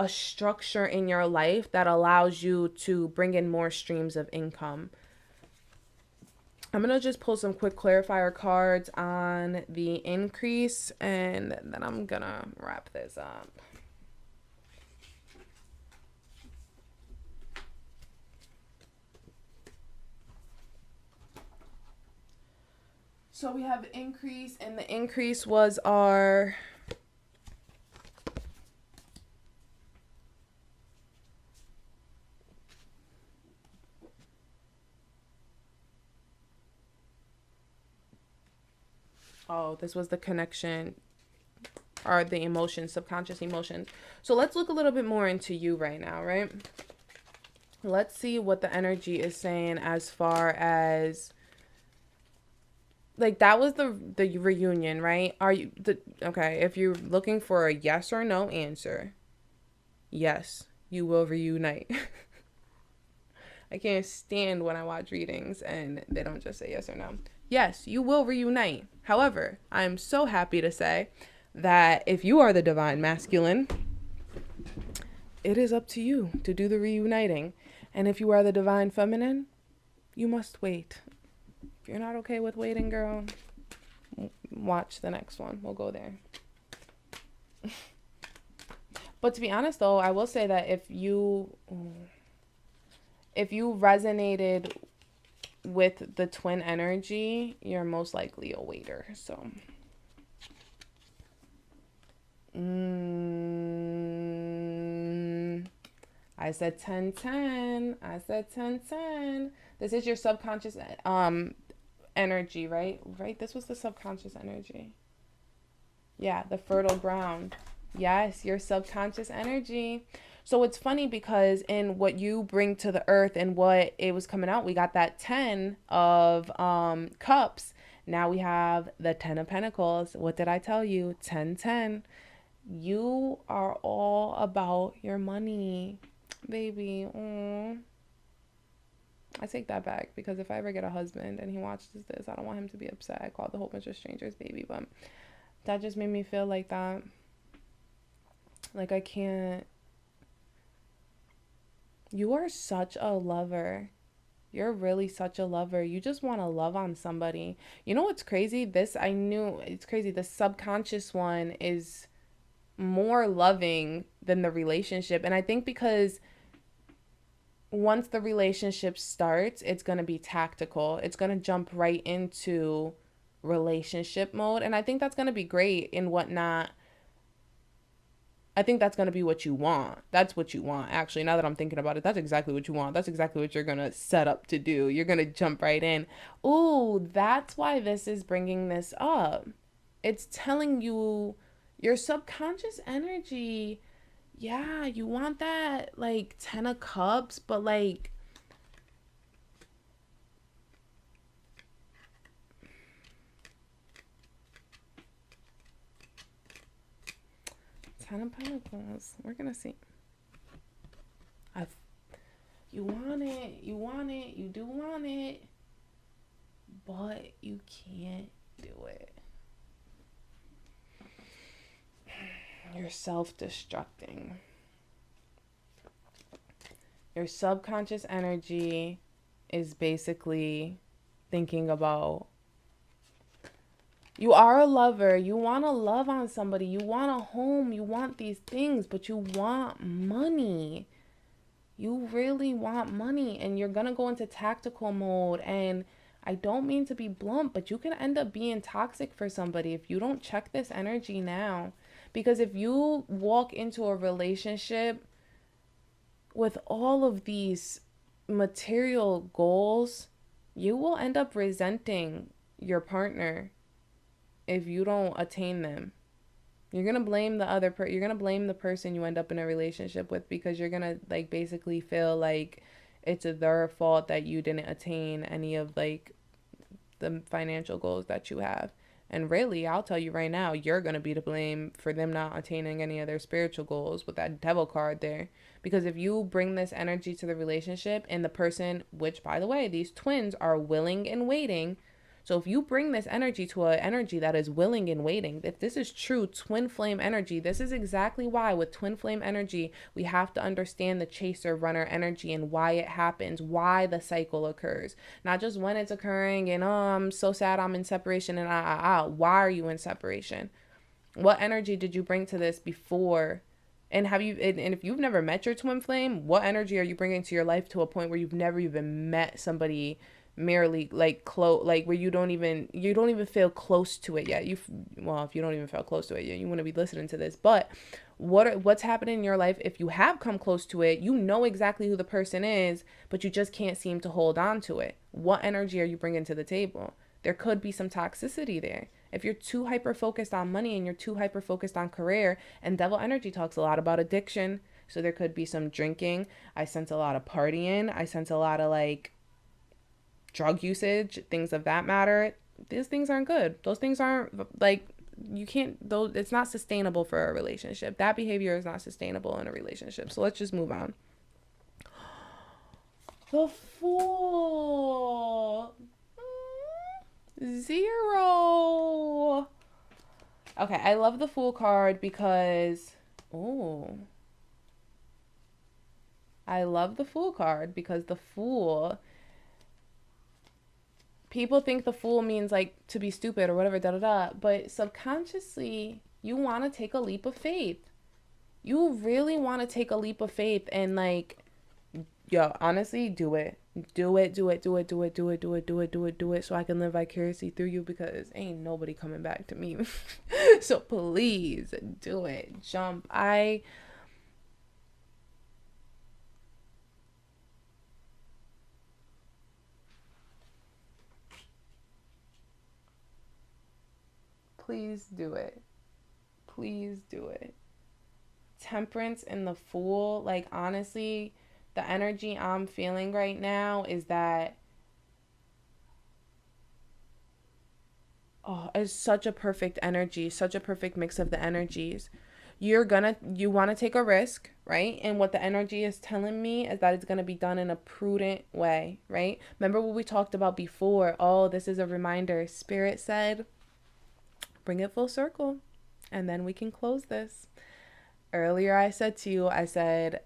structure in your life that allows you to bring in more streams of income. I'm going to just pull some quick clarifier cards on the increase, and then I'm going to wrap this up. So we have increase, and the increase was our this was the connection or the emotions, subconscious emotions. So let's look a little bit more into you right now, right? Let's see what the energy is saying as far as, like, that was the reunion, right? Are you okay, if you're looking for a yes or no answer, yes, you will reunite. I can't stand when I watch readings and they don't just say yes or no. Yes, you will reunite. However, I'm so happy to say that if you are the divine masculine, it is up to you to do the reuniting. And if you are the divine feminine, you must wait. If you're not okay with waiting, girl, watch the next one. We'll go there. But to be honest, though, I will say that if you resonated with the twin energy, you're most likely a waiter. So I said 10-10. I said 10-10. This is your subconscious energy, right? Right? This was the subconscious energy. Yeah, the fertile ground. Yes, your subconscious energy. So it's funny because in what you bring to the earth and what it was coming out, we got that 10 of cups. Now we have the 10 of pentacles. What did I tell you? 10-10. You are all about your money, baby. Aww. I take that back, because if I ever get a husband and he watches this, I don't want him to be upset. I called a whole bunch of strangers baby, but that just made me feel like that. Like, I can't. You are such a lover. You're really such a lover. You just want to love on somebody. You know what's crazy? I knew it's crazy. The subconscious one is more loving than the relationship. And I think because once the relationship starts, it's going to be tactical. It's going to jump right into relationship mode. And I think that's going to be great and whatnot. I think that's going to be what you want. That's what you want. Actually, now that I'm thinking about it, that's exactly what you want. That's exactly what you're going to set up to do. You're going to jump right in. Ooh, that's why this is bringing this up. It's telling you your subconscious energy. Yeah, you want that, like, 10 of cups, but, like, Ten of Pentacles. We're gonna see. You want it. You want it. You do want it. But you can't do it. You're self-destructing. Your subconscious energy is basically thinking about You are a lover. You want to love on somebody. You want a home. You want these things, but you want money. You really want money, and you're going to go into tactical mode. And I don't mean to be blunt, but you can end up being toxic for somebody if you don't check this energy now. Because if you walk into a relationship with all of these material goals, you will end up resenting your partner if you don't attain them. You're gonna blame the you're gonna blame the person you end up in a relationship with, because you're gonna like basically feel like it's their fault that you didn't attain any of like the financial goals that you have. And really, I'll tell you right now, you're going to be to blame for them not attaining any of their spiritual goals with that devil card there. Because if you bring this energy to the relationship and the person, which by the way, these twins are willing and waiting. So if you bring this energy to an energy that is willing and waiting, if this is true twin flame energy, this is exactly why with twin flame energy, we have to understand the chaser runner energy and why it happens, why the cycle occurs. Not just when it's occurring and, oh, I'm so sad I'm in separation and why are you in separation? What energy did you bring to this before? And if you've never met your twin flame, what energy are you bringing to your life to a point where you've never even met somebody merely like close, like where you don't even feel close to it yet? Well, if you don't even feel close to it yet, you want to be listening to this. But what's happening in your life if you have come close to it? You know exactly who the person is, but you just can't seem to hold on to it. What energy are you bringing to the table? There could be some toxicity there. If you're too hyper focused on money and you're too hyper focused on career, and devil energy talks a lot about addiction, so there could be some drinking. I sense a lot of partying. I sense a lot of like drug usage, things of that matter. These things aren't good. Those things aren't like, you can't, those, it's not sustainable for a relationship. That behavior is not sustainable in a relationship. So let's just move on. The Fool. 0. Okay, I love the Fool card because, oh, I love the Fool card because the Fool, people think the Fool means like to be stupid or whatever, da da da, but subconsciously, you want to take a leap of faith. You really want to take a leap of faith and like, yo, honestly, do it. Do it, do it, do it, do it, do it, do it, do it, do it, do it, so I can live vicariously through you, because ain't nobody coming back to me. So please do it. Jump. Please do it. Please do it. Temperance and the Fool, like honestly, the energy I'm feeling right now is that, oh, it's such a perfect energy, such a perfect mix of the energies. You want to take a risk, right? And what the energy is telling me is that it's going to be done in a prudent way, right? Remember what we talked about before? Oh, this is a reminder. Spirit said, bring it full circle, and then we can close this. Earlier, I said to you, I said,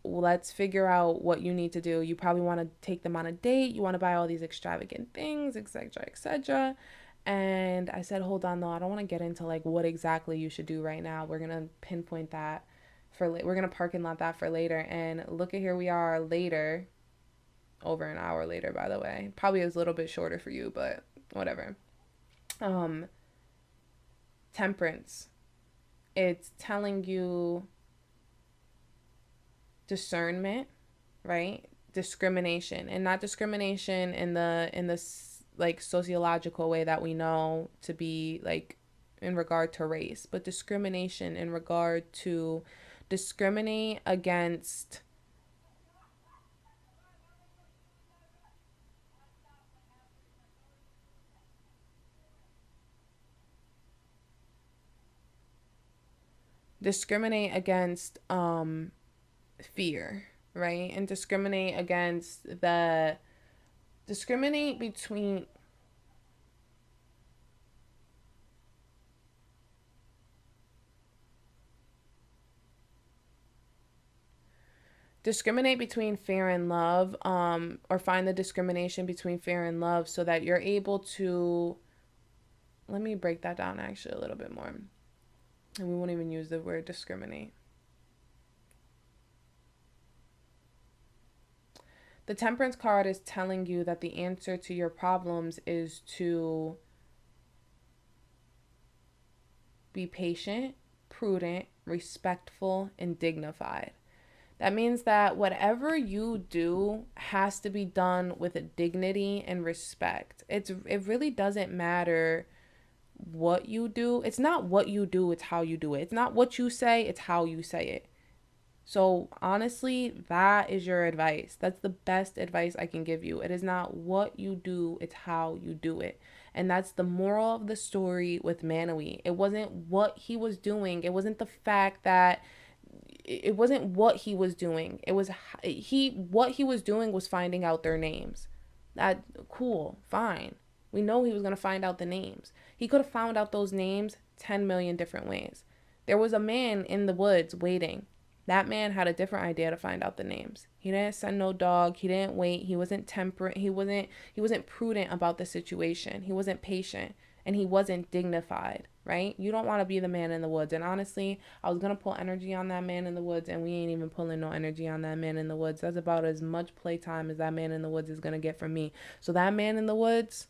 let's figure out what you need to do. You probably want to take them on a date. You want to buy all these extravagant things, etc., etc. And I said, hold on, though. I don't want to get into like what exactly you should do right now. We're going to pinpoint that we're going to parking lot that for later. And look at, here we are later, over an hour later, by the way. Probably is a little bit shorter for you, but whatever. Temperance. It's telling you discernment, right? Discrimination, and not discrimination in the like sociological way that we know to be like in regard to race, but discrimination in regard to discriminate against fear, right? And discriminate between fear and love, or find the discrimination between fear and love, so that you're able to let me break that down actually a little bit more. And we won't even use the word discriminate. The Temperance card is telling you that the answer to your problems is to be patient, prudent, respectful, and dignified. That means that whatever you do has to be done with a dignity and respect. It really doesn't matter what you do. It's not what you do, it's how you do it. It's not what you say, it's how you say it. So honestly, that is your advice. That's the best advice I can give you. It is not what you do, it's how you do it. And that's the moral of the story with Manawee. It wasn't what he was doing. It wasn't the fact that it wasn't what he was doing. It was what he was doing was finding out their names. That cool, fine. We know he was going to find out the names. He could have found out those names 10 million different ways. There was a man in the woods waiting. That man had a different idea to find out the names. He didn't send no dog. He didn't wait. He wasn't temperate. He wasn't prudent about the situation. He wasn't patient, and he wasn't dignified, right? You don't want to be the man in the woods. And honestly, I was going to pull energy on that man in the woods, and we ain't even pulling no energy on that man in the woods. That's about as much playtime as that man in the woods is going to get from me. So that man in the woods,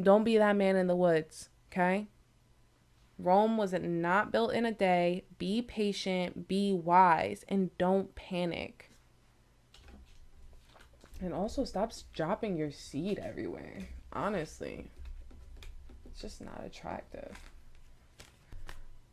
don't be that man in the woods, okay? Rome was not built in a day. Be patient, be wise, and don't panic. And also stop dropping your seed everywhere. Honestly, it's just not attractive.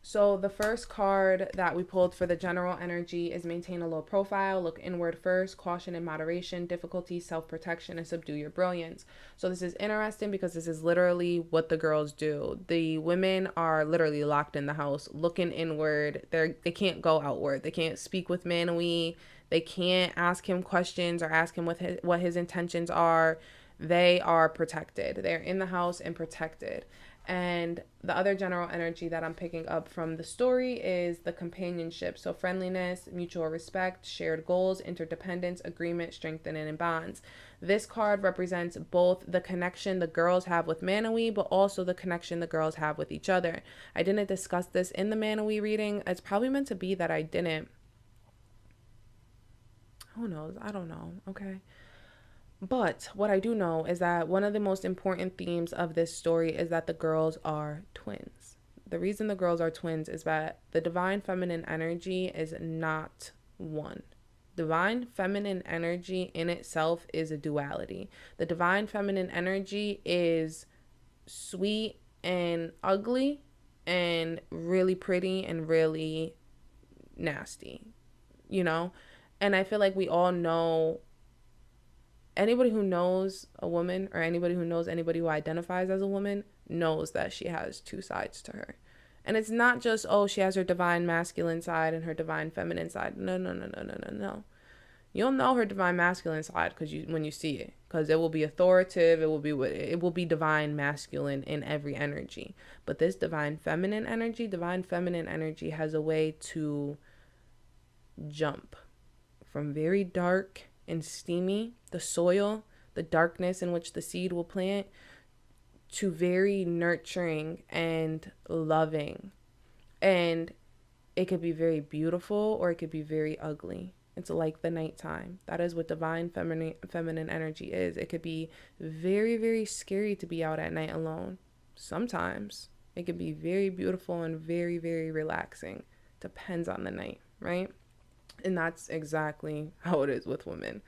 So the first card that we pulled for the general energy is maintain a low profile, look inward first, caution and moderation, difficulty, self-protection, and subdue your brilliance. So this is interesting because this is literally what the girls do. The women are literally locked in the house, looking inward. They can't go outward. They can't speak with Manawee. They can't ask him questions or ask him what his intentions are. They are protected. They're in the house and protected. And the other general energy that I'm picking up from the story is the companionship. So friendliness, mutual respect, shared goals, interdependence, agreement, strengthening, and bonds. This card represents both the connection the girls have with Manawee, but also the connection the girls have with each other. I didn't discuss this in the Manawee reading. It's probably meant to be that I didn't. Who knows? I don't know. Okay. But what I do know is that one of the most important themes of this story is that the girls are twins. The reason the girls are twins is that the divine feminine energy is not one. Divine feminine energy in itself is a duality. The divine feminine energy is sweet and ugly and really pretty and really nasty, you know? And I feel like we all know, anybody who knows a woman or anybody who knows anybody who identifies as a woman knows that she has two sides to her. And it's not just, oh, she has her divine masculine side and her divine feminine side. No. You'll know her divine masculine side when you see it, because it will be authoritative. It will be divine masculine in every energy. But this divine feminine energy has a way to jump from very dark and steamy, the soil, the darkness in which the seed will plant, to very nurturing and loving. And it could be very beautiful or it could be very ugly. It's like the nighttime. That is what divine feminine energy is. It could be very, very scary to be out at night alone. Sometimes it could be very beautiful and very, very relaxing. Depends on the night, right? And that's exactly how it is with women.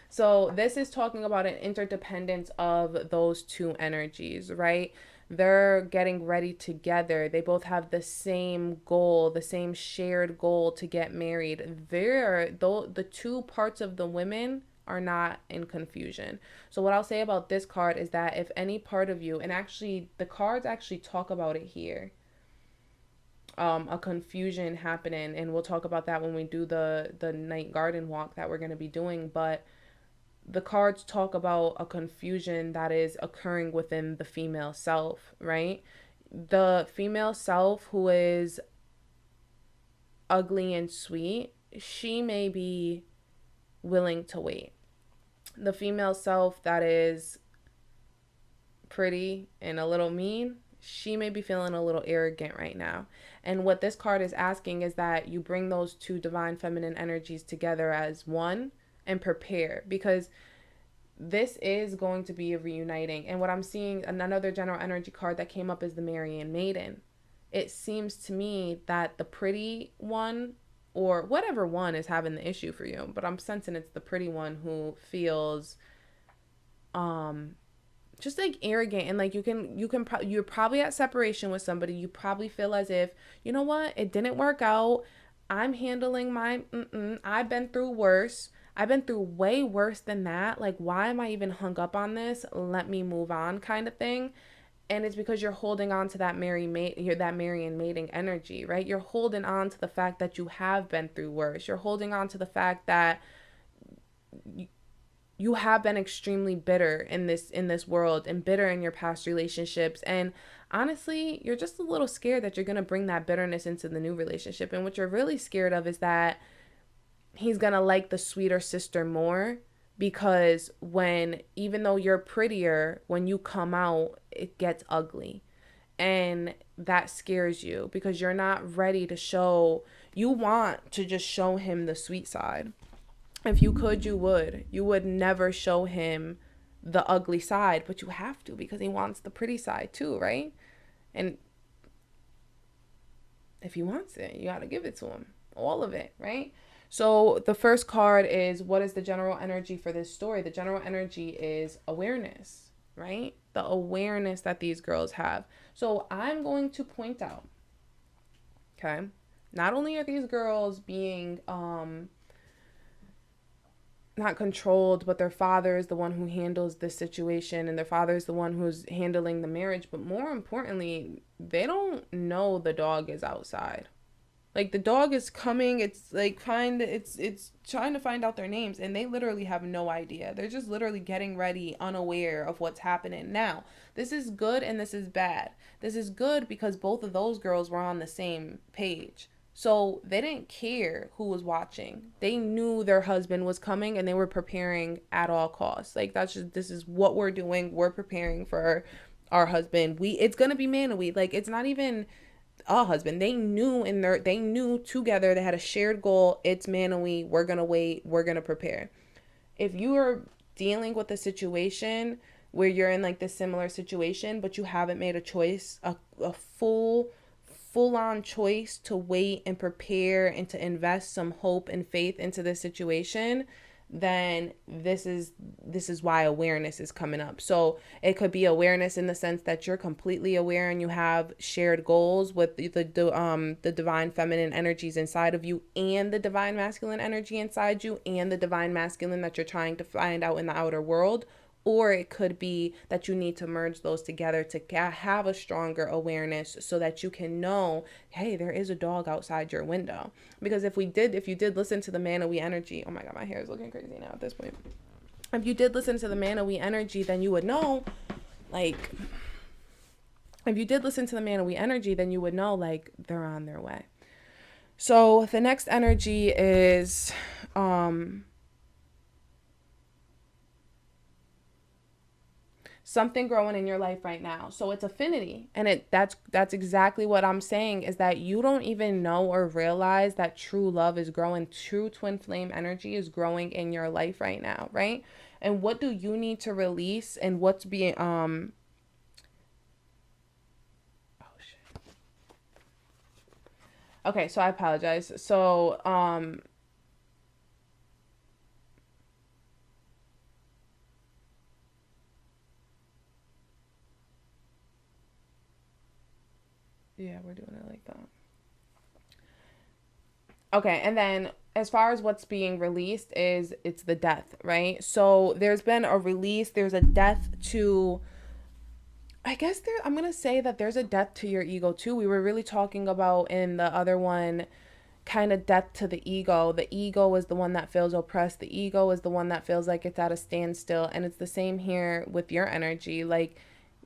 So this is talking about an interdependence of those two energies, right? They're getting ready together. They both have the same goal, the same shared goal to get married. The two parts of the women are not in confusion. So what I'll say about this card is that if any part of you, and actually the cards actually talk about it here, a confusion happening, and we'll talk about that when we do the night garden walk that we're going to be doing. But the cards talk about a confusion that is occurring within the female self, right? The female self who is ugly and sweet, she may be willing to wait. The female self that is pretty and a little mean, she may be feeling a little arrogant right now. And what this card is asking is that you bring those two divine feminine energies together as one and prepare, because this is going to be a reuniting. And what I'm seeing, another general energy card that came up is the Marian Maiden. It seems to me that the pretty one, or whatever one is having the issue for you, but I'm sensing it's the pretty one who feels just like arrogant, and like you're probably at separation with somebody. You probably feel as if, you know what, it didn't work out. I'm handling my I've been through worse. I've been through way worse than that. Like, why am I even hung up on this? Let me move on, kind of thing. And it's because you're holding on to that that Marian mating energy, right? You're holding on to the fact that you have been through worse. You're holding on to the fact that you have been extremely bitter in this world, and bitter in your past relationships. And honestly, you're just a little scared that you're going to bring that bitterness into the new relationship. And what you're really scared of is that he's going to like the sweeter sister more, because even though you're prettier, when you come out, it gets ugly. And that scares you because you're not ready to you want to just show him the sweet side. If you could, you would. You would never show him the ugly side, but you have to, because he wants the pretty side too, right? And if he wants it, you got to give it to him. All of it, right? So the first card is, what is the general energy for this story? The general energy is awareness, right? The awareness that these girls have. So I'm going to point out, okay, not only are these girls being not controlled, but their father is the one who handles this situation, and their father is the one who's handling the marriage. But more importantly, they don't know the dog is outside. Like, the dog is coming. It's like it's trying to find out their names, and they literally have no idea. They're just literally getting ready, unaware of what's happening. Now, this is good and this is bad. This is good because both of those girls were on the same page. So they didn't care who was watching. They knew their husband was coming, and they were preparing at all costs. Like, this is what we're doing. We're preparing for our husband. It's going to be Manawee. Like, it's not even a husband. They knew together. They had a shared goal. It's Manawee. We're going to wait. We're going to prepare. If you are dealing with a situation where you're in like this similar situation, but you haven't made a choice, a full-on choice to wait and prepare and to invest some hope and faith into this situation, then this is why awareness is coming up. So it could be awareness in the sense that you're completely aware and you have shared goals with the divine feminine energies inside of you, and the divine masculine energy inside you, and the divine masculine that you're trying to find out in the outer world. Or it could be that you need to merge those together to have a stronger awareness so that you can know, hey, there is a dog outside your window. Because if you did listen to the Manawee energy, oh my God, my hair is looking crazy now at this point. If you did listen to the Manawee energy, then you would know, like, they're on their way. So the next energy is, something growing in your life right now. So it's affinity. And that's exactly what I'm saying, is that you don't even know or realize that true love is growing. True twin flame energy is growing in your life right now, right? And what do you need to release, and what's being oh shit. Okay, so I apologize. So yeah, we're doing it like that. Okay, and then as far as what's being released it's the death, right? So there's been a release, there's a death to, I'm going to say that there's a death to your ego too. We were really talking about in the other one, kind of death to the ego. The ego is the one that feels oppressed. The ego is the one that feels like it's at a standstill. And it's the same here with your energy. Like,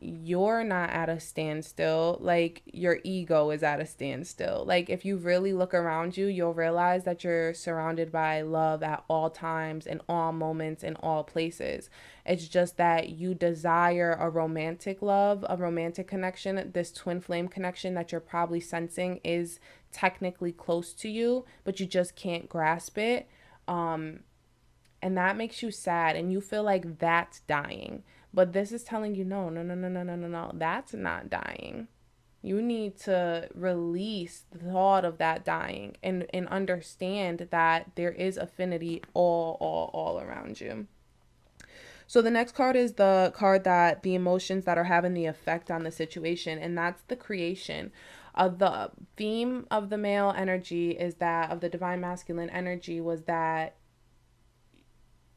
you're not at a standstill. Like, your ego is at a standstill. Like, if you really look around you, you'll realize that you're surrounded by love at all times, in all moments, in all places. It's just that you desire a romantic love, a romantic connection. This twin flame connection that you're probably sensing is technically close to you, but you just can't grasp it. And that makes you sad, and you feel like that's dying. But this is telling you, no, no, no, no, no, no, no, no, that's not dying. You need to release the thought of that dying, and understand that there is affinity all around you. So the next card is the card that the emotions that are having the effect on the situation, and that's the creation. The theme of the male energy is that, of the divine masculine energy, was that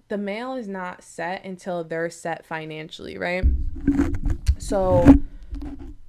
the male is not set until they're set financially, right? So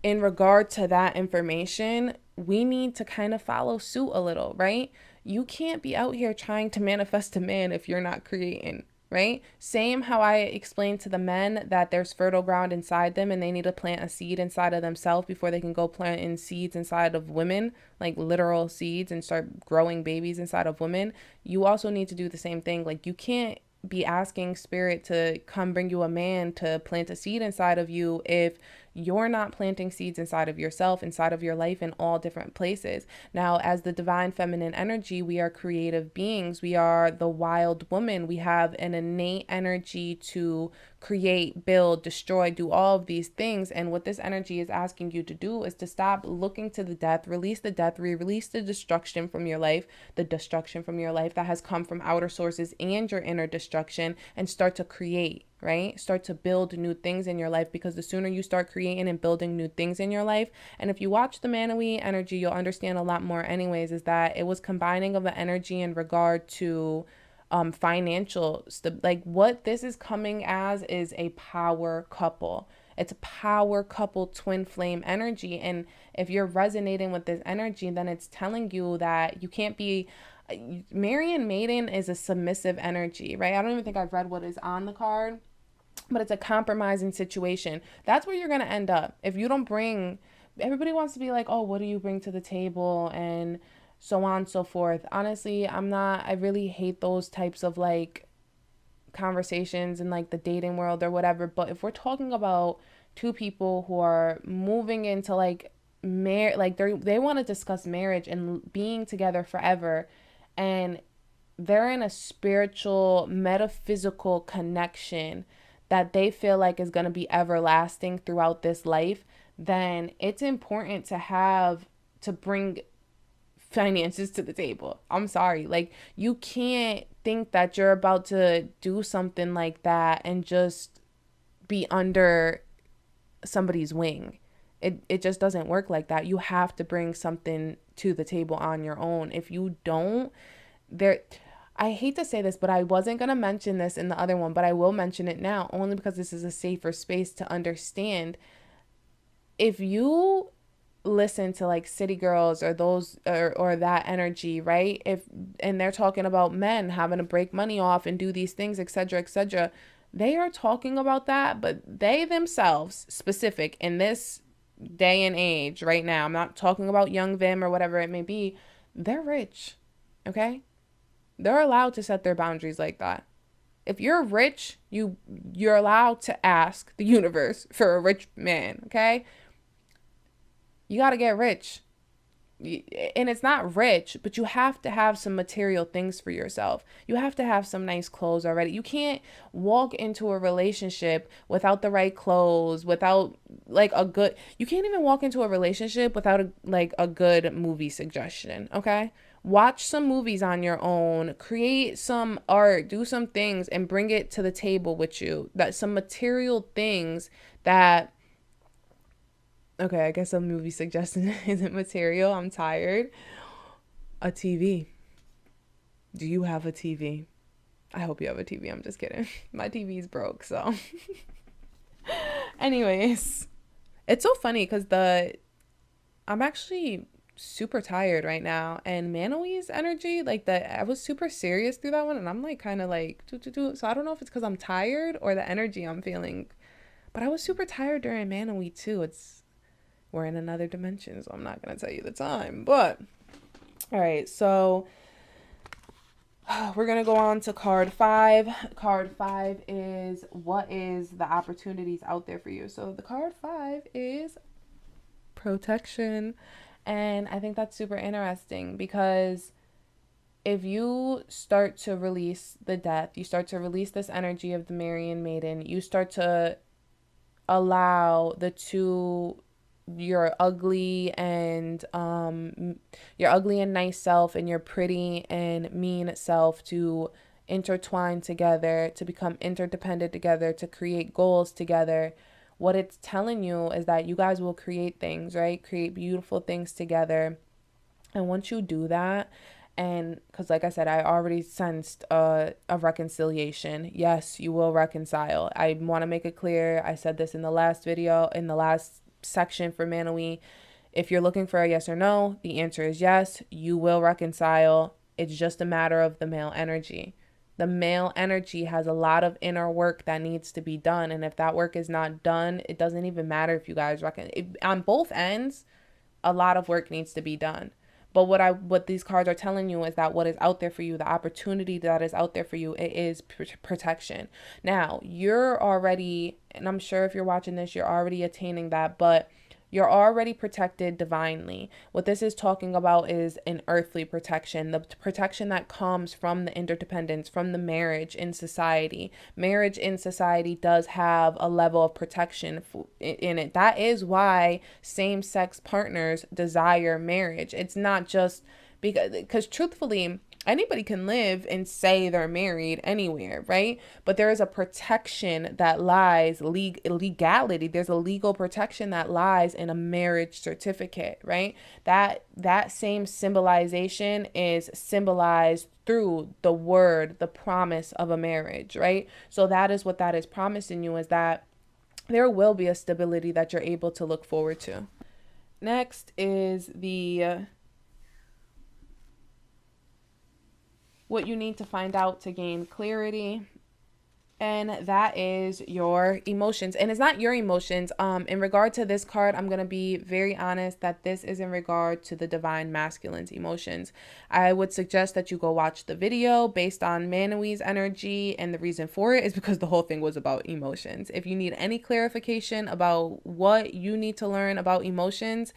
in regard to that information, we need to kind of follow suit a little, right? You can't be out here trying to manifest a man if you're not creating, right? Same how I explained to the men that there's fertile ground inside them and they need to plant a seed inside of themselves before they can go plant in seeds inside of women, like literal seeds, and start growing babies inside of women. You also need to do the same thing. Like, you can't be asking spirit to come bring you a man to plant a seed inside of you if you're not planting seeds inside of yourself, inside of your life, in all different places. Now, as the divine feminine energy, we are creative beings. We are the wild woman. We have an innate energy to create, build, destroy, do all of these things. And what this energy is asking you to do is to stop looking to the death, release the death, release the destruction from your life, the destruction from your life that has come from outer sources and your inner destruction, and start to create, right? Start to build new things in your life, because the sooner you start creating and building new things in your life, and if you watch the Manawee energy, you'll understand a lot more anyways, is that it was combining of an energy in regard to financial like what this is coming as is a power couple. It's a power couple twin flame energy. And if you're resonating with this energy, then it's telling you that you can't be Marian Maiden is a submissive energy, right? I don't even think I've read what is on the card, but it's a compromising situation. That's where you're going to end up. If you don't bring, everybody wants to be like, oh, what do you bring to the table? And so on and so forth. Honestly, I really hate those types of like conversations in like the dating world or whatever. But if we're talking about two people who are moving into like like they want to discuss marriage and being together forever, and they're in a spiritual, metaphysical connection that they feel like is going to be everlasting throughout this life, then it's important to bring finances to the table. I'm sorry. Like, you can't think that you're about to do something like that and just be under somebody's wing. It just doesn't work like that. You have to bring something to the table on your own. If you don't, I hate to say this, but I wasn't going to mention this in the other one, but I will mention it now only because this is a safer space to understand. If you listen to like City Girls or those or that energy, right? And they're talking about men having to break money off and do these things, etc., etc. They are talking about that, but they themselves, specific in this day and age right now, I'm not talking about young Vim or whatever it may be, they're rich, okay? They're allowed to set their boundaries like that. If you're rich, you're allowed to ask the universe for a rich man, okay? You got to get rich. And it's not rich, but you have to have some material things for yourself. You have to have some nice clothes already. You can't walk into a relationship without the right clothes, without like you can't even walk into a relationship without a good movie suggestion, okay? Watch some movies on your own, create some art, do some things, and bring it to the table with you. That some material things that, okay, I guess a movie suggestion isn't material. I'm tired. A TV. Do you have a TV? I hope you have a TV. I'm just kidding. My TV's broke, so. Anyways, it's so funny because I'm actually super tired right now, and Manawee's energy, like I was super serious through that one, and I'm like kind of like so I don't know if it's because I'm tired or the energy I'm feeling, But I was super tired during Manawee too. We're in another dimension, so I'm not going to tell you the time. But, all right, so we're going to go on to card 5. Card 5 is what is the opportunities out there for you. So the card 5 is protection. And I think that's super interesting because if you start to release the death, you start to release this energy of the Marian Maiden, you start to allow the two, your ugly and nice self and your pretty and mean self, to intertwine together, to become interdependent together, to create goals together. What it's telling you is that you guys will create things, right? Create beautiful things together. And once you do that, and because like I said, I already sensed a reconciliation. Yes, you will reconcile. I want to make it clear. I said this in the last video, in the last section for Manawee. If you're looking for a yes or no, the answer is yes, you will reconcile. It's just a matter of the male energy. The male energy has a lot of inner work that needs to be done. And if that work is not done, it doesn't even matter if you guys on both ends, a lot of work needs to be done. But what these cards are telling you is that what is out there for you, the opportunity that is out there for you, it is protection. Now, you're already, and I'm sure if you're watching this, you're already attaining that, but you're already protected divinely. What this is talking about is an earthly protection, the protection that comes from the interdependence, from the marriage in society. Marriage in society does have a level of protection in it. That is why same-sex partners desire marriage. It's not just because truthfully, anybody can live and say they're married anywhere, right? But there is a protection that lies, legality. There's a legal protection that lies in a marriage certificate, right? That same symbolization is symbolized through the word, the promise of a marriage, right? So that is what that is promising you, is that there will be a stability that you're able to look forward to. Next is the what you need to find out to gain clarity, and that is your emotions. And it's not your emotions. In regard to this card, I'm going to be very honest that this is in regard to the divine masculine's emotions. I would suggest that you go watch the video based on Manawee's energy, and the reason for it is because the whole thing was about emotions. If you need any clarification about what you need to learn about emotions,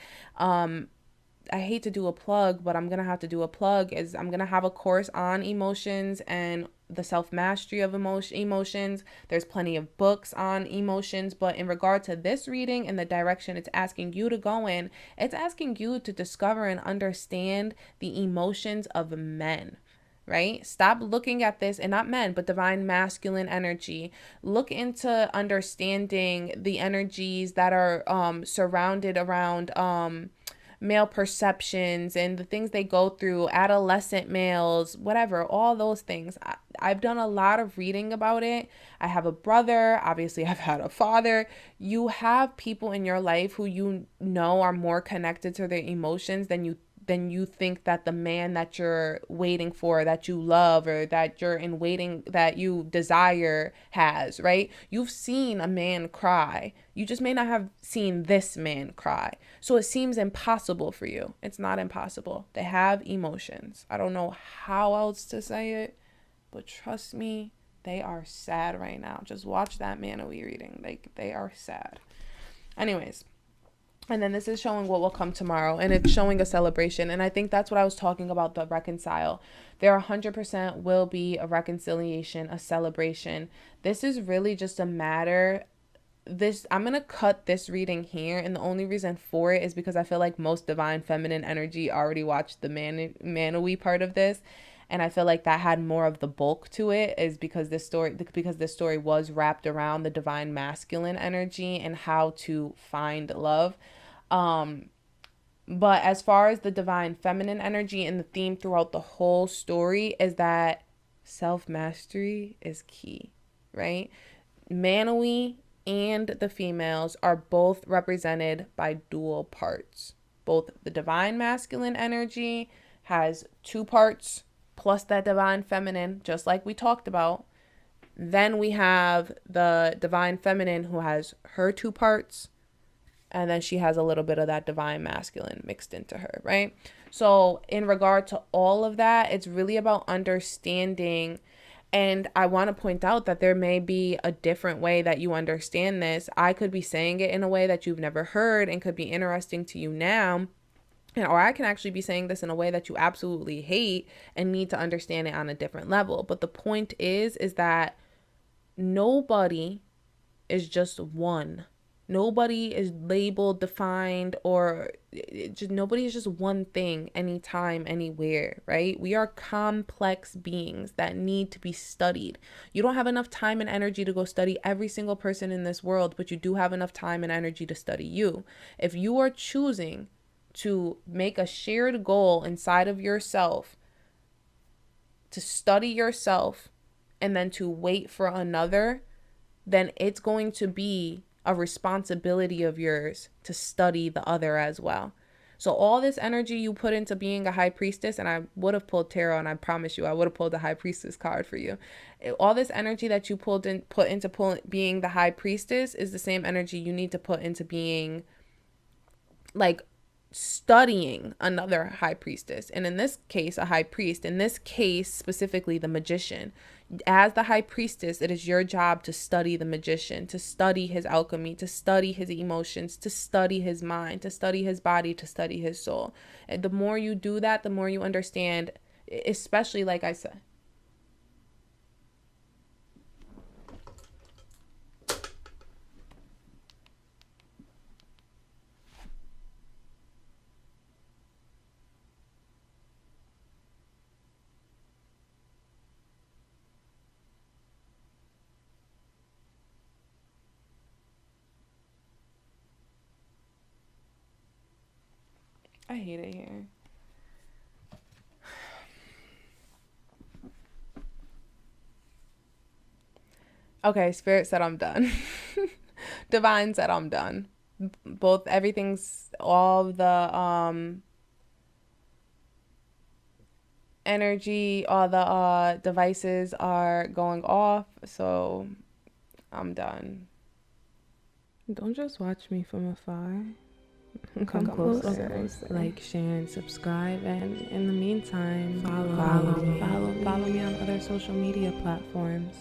I hate to do a plug, but I'm going to have to do a plug, is I'm going to have a course on emotions and the self-mastery of emotions. There's plenty of books on emotions, but in regard to this reading and the direction it's asking you to go in, it's asking you to discover and understand the emotions of men. Right? Stop looking at this, and not men, but divine masculine energy. Look into understanding the energies that are surrounded around male perceptions and the things they go through, adolescent males, whatever, all those things. I've done a lot of reading about it. I have a brother, obviously I've had a father. You have people in your life who you know are more connected to their emotions than you think that the man that you're waiting for, that you love, or that you're in waiting, that you desire has, right? You've seen a man cry. You just may not have seen this man cry. So it seems impossible for you. It's not impossible. They have emotions. I don't know how else to say it, but trust me, they are sad right now. Just watch that Manawee reading. They are sad. Anyways. And then this is showing what will come tomorrow, and it's showing a celebration. And I think that's what I was talking about, the reconcile. There 100% will be a reconciliation, a celebration. This is really just a matter. I'm going to cut this reading here. And the only reason for it is because I feel like most divine feminine energy already watched the Manawee part of this. And I feel like that had more of the bulk to it, is because this story was wrapped around the divine masculine energy and how to find love. But as far as the divine feminine energy, and the theme throughout the whole story is that self-mastery is key, right? Manawee and the females are both represented by dual parts. Both the divine masculine energy has 2 parts, plus that divine feminine, just like we talked about. Then we have the divine feminine, who has her two parts, and then she has a little bit of that divine masculine mixed into her, right? So in regard to all of that, it's really about understanding. And I want to point out that there may be a different way that you understand this. I could be saying it in a way that you've never heard and could be interesting to you now. Or I can actually be saying this in a way that you absolutely hate and need to understand it on a different level. But the point is that nobody is just one. Nobody is labeled, defined, or just nobody is just one thing anytime, anywhere, right? We are complex beings that need to be studied. You don't have enough time and energy to go study every single person in this world, but you do have enough time and energy to study you. If you are choosing to make a shared goal inside of yourself to study yourself and then to wait for another, then it's going to be a responsibility of yours to study the other as well. So all this energy you put into being a high priestess, and I would have pulled tarot, and I promise you I would have pulled the high priestess card for you. All this energy that you put into being the high priestess is the same energy you need to put into being, like, studying another high priestess, and in this case a high priest, in this case specifically the magician. As the high priestess, it is your job to study the magician, to study his alchemy, to study his emotions, to study his mind, to study his body, to study his soul. And the more you do that, the more you understand, especially like I said. I hate it here. Okay, Spirit said I'm done. Divine said I'm done. Both, everything's, all the energy, all the devices are going off, so I'm done. Don't just watch me from afar. Come closer. Like, share, and subscribe. And in the meantime, follow me on other social media platforms.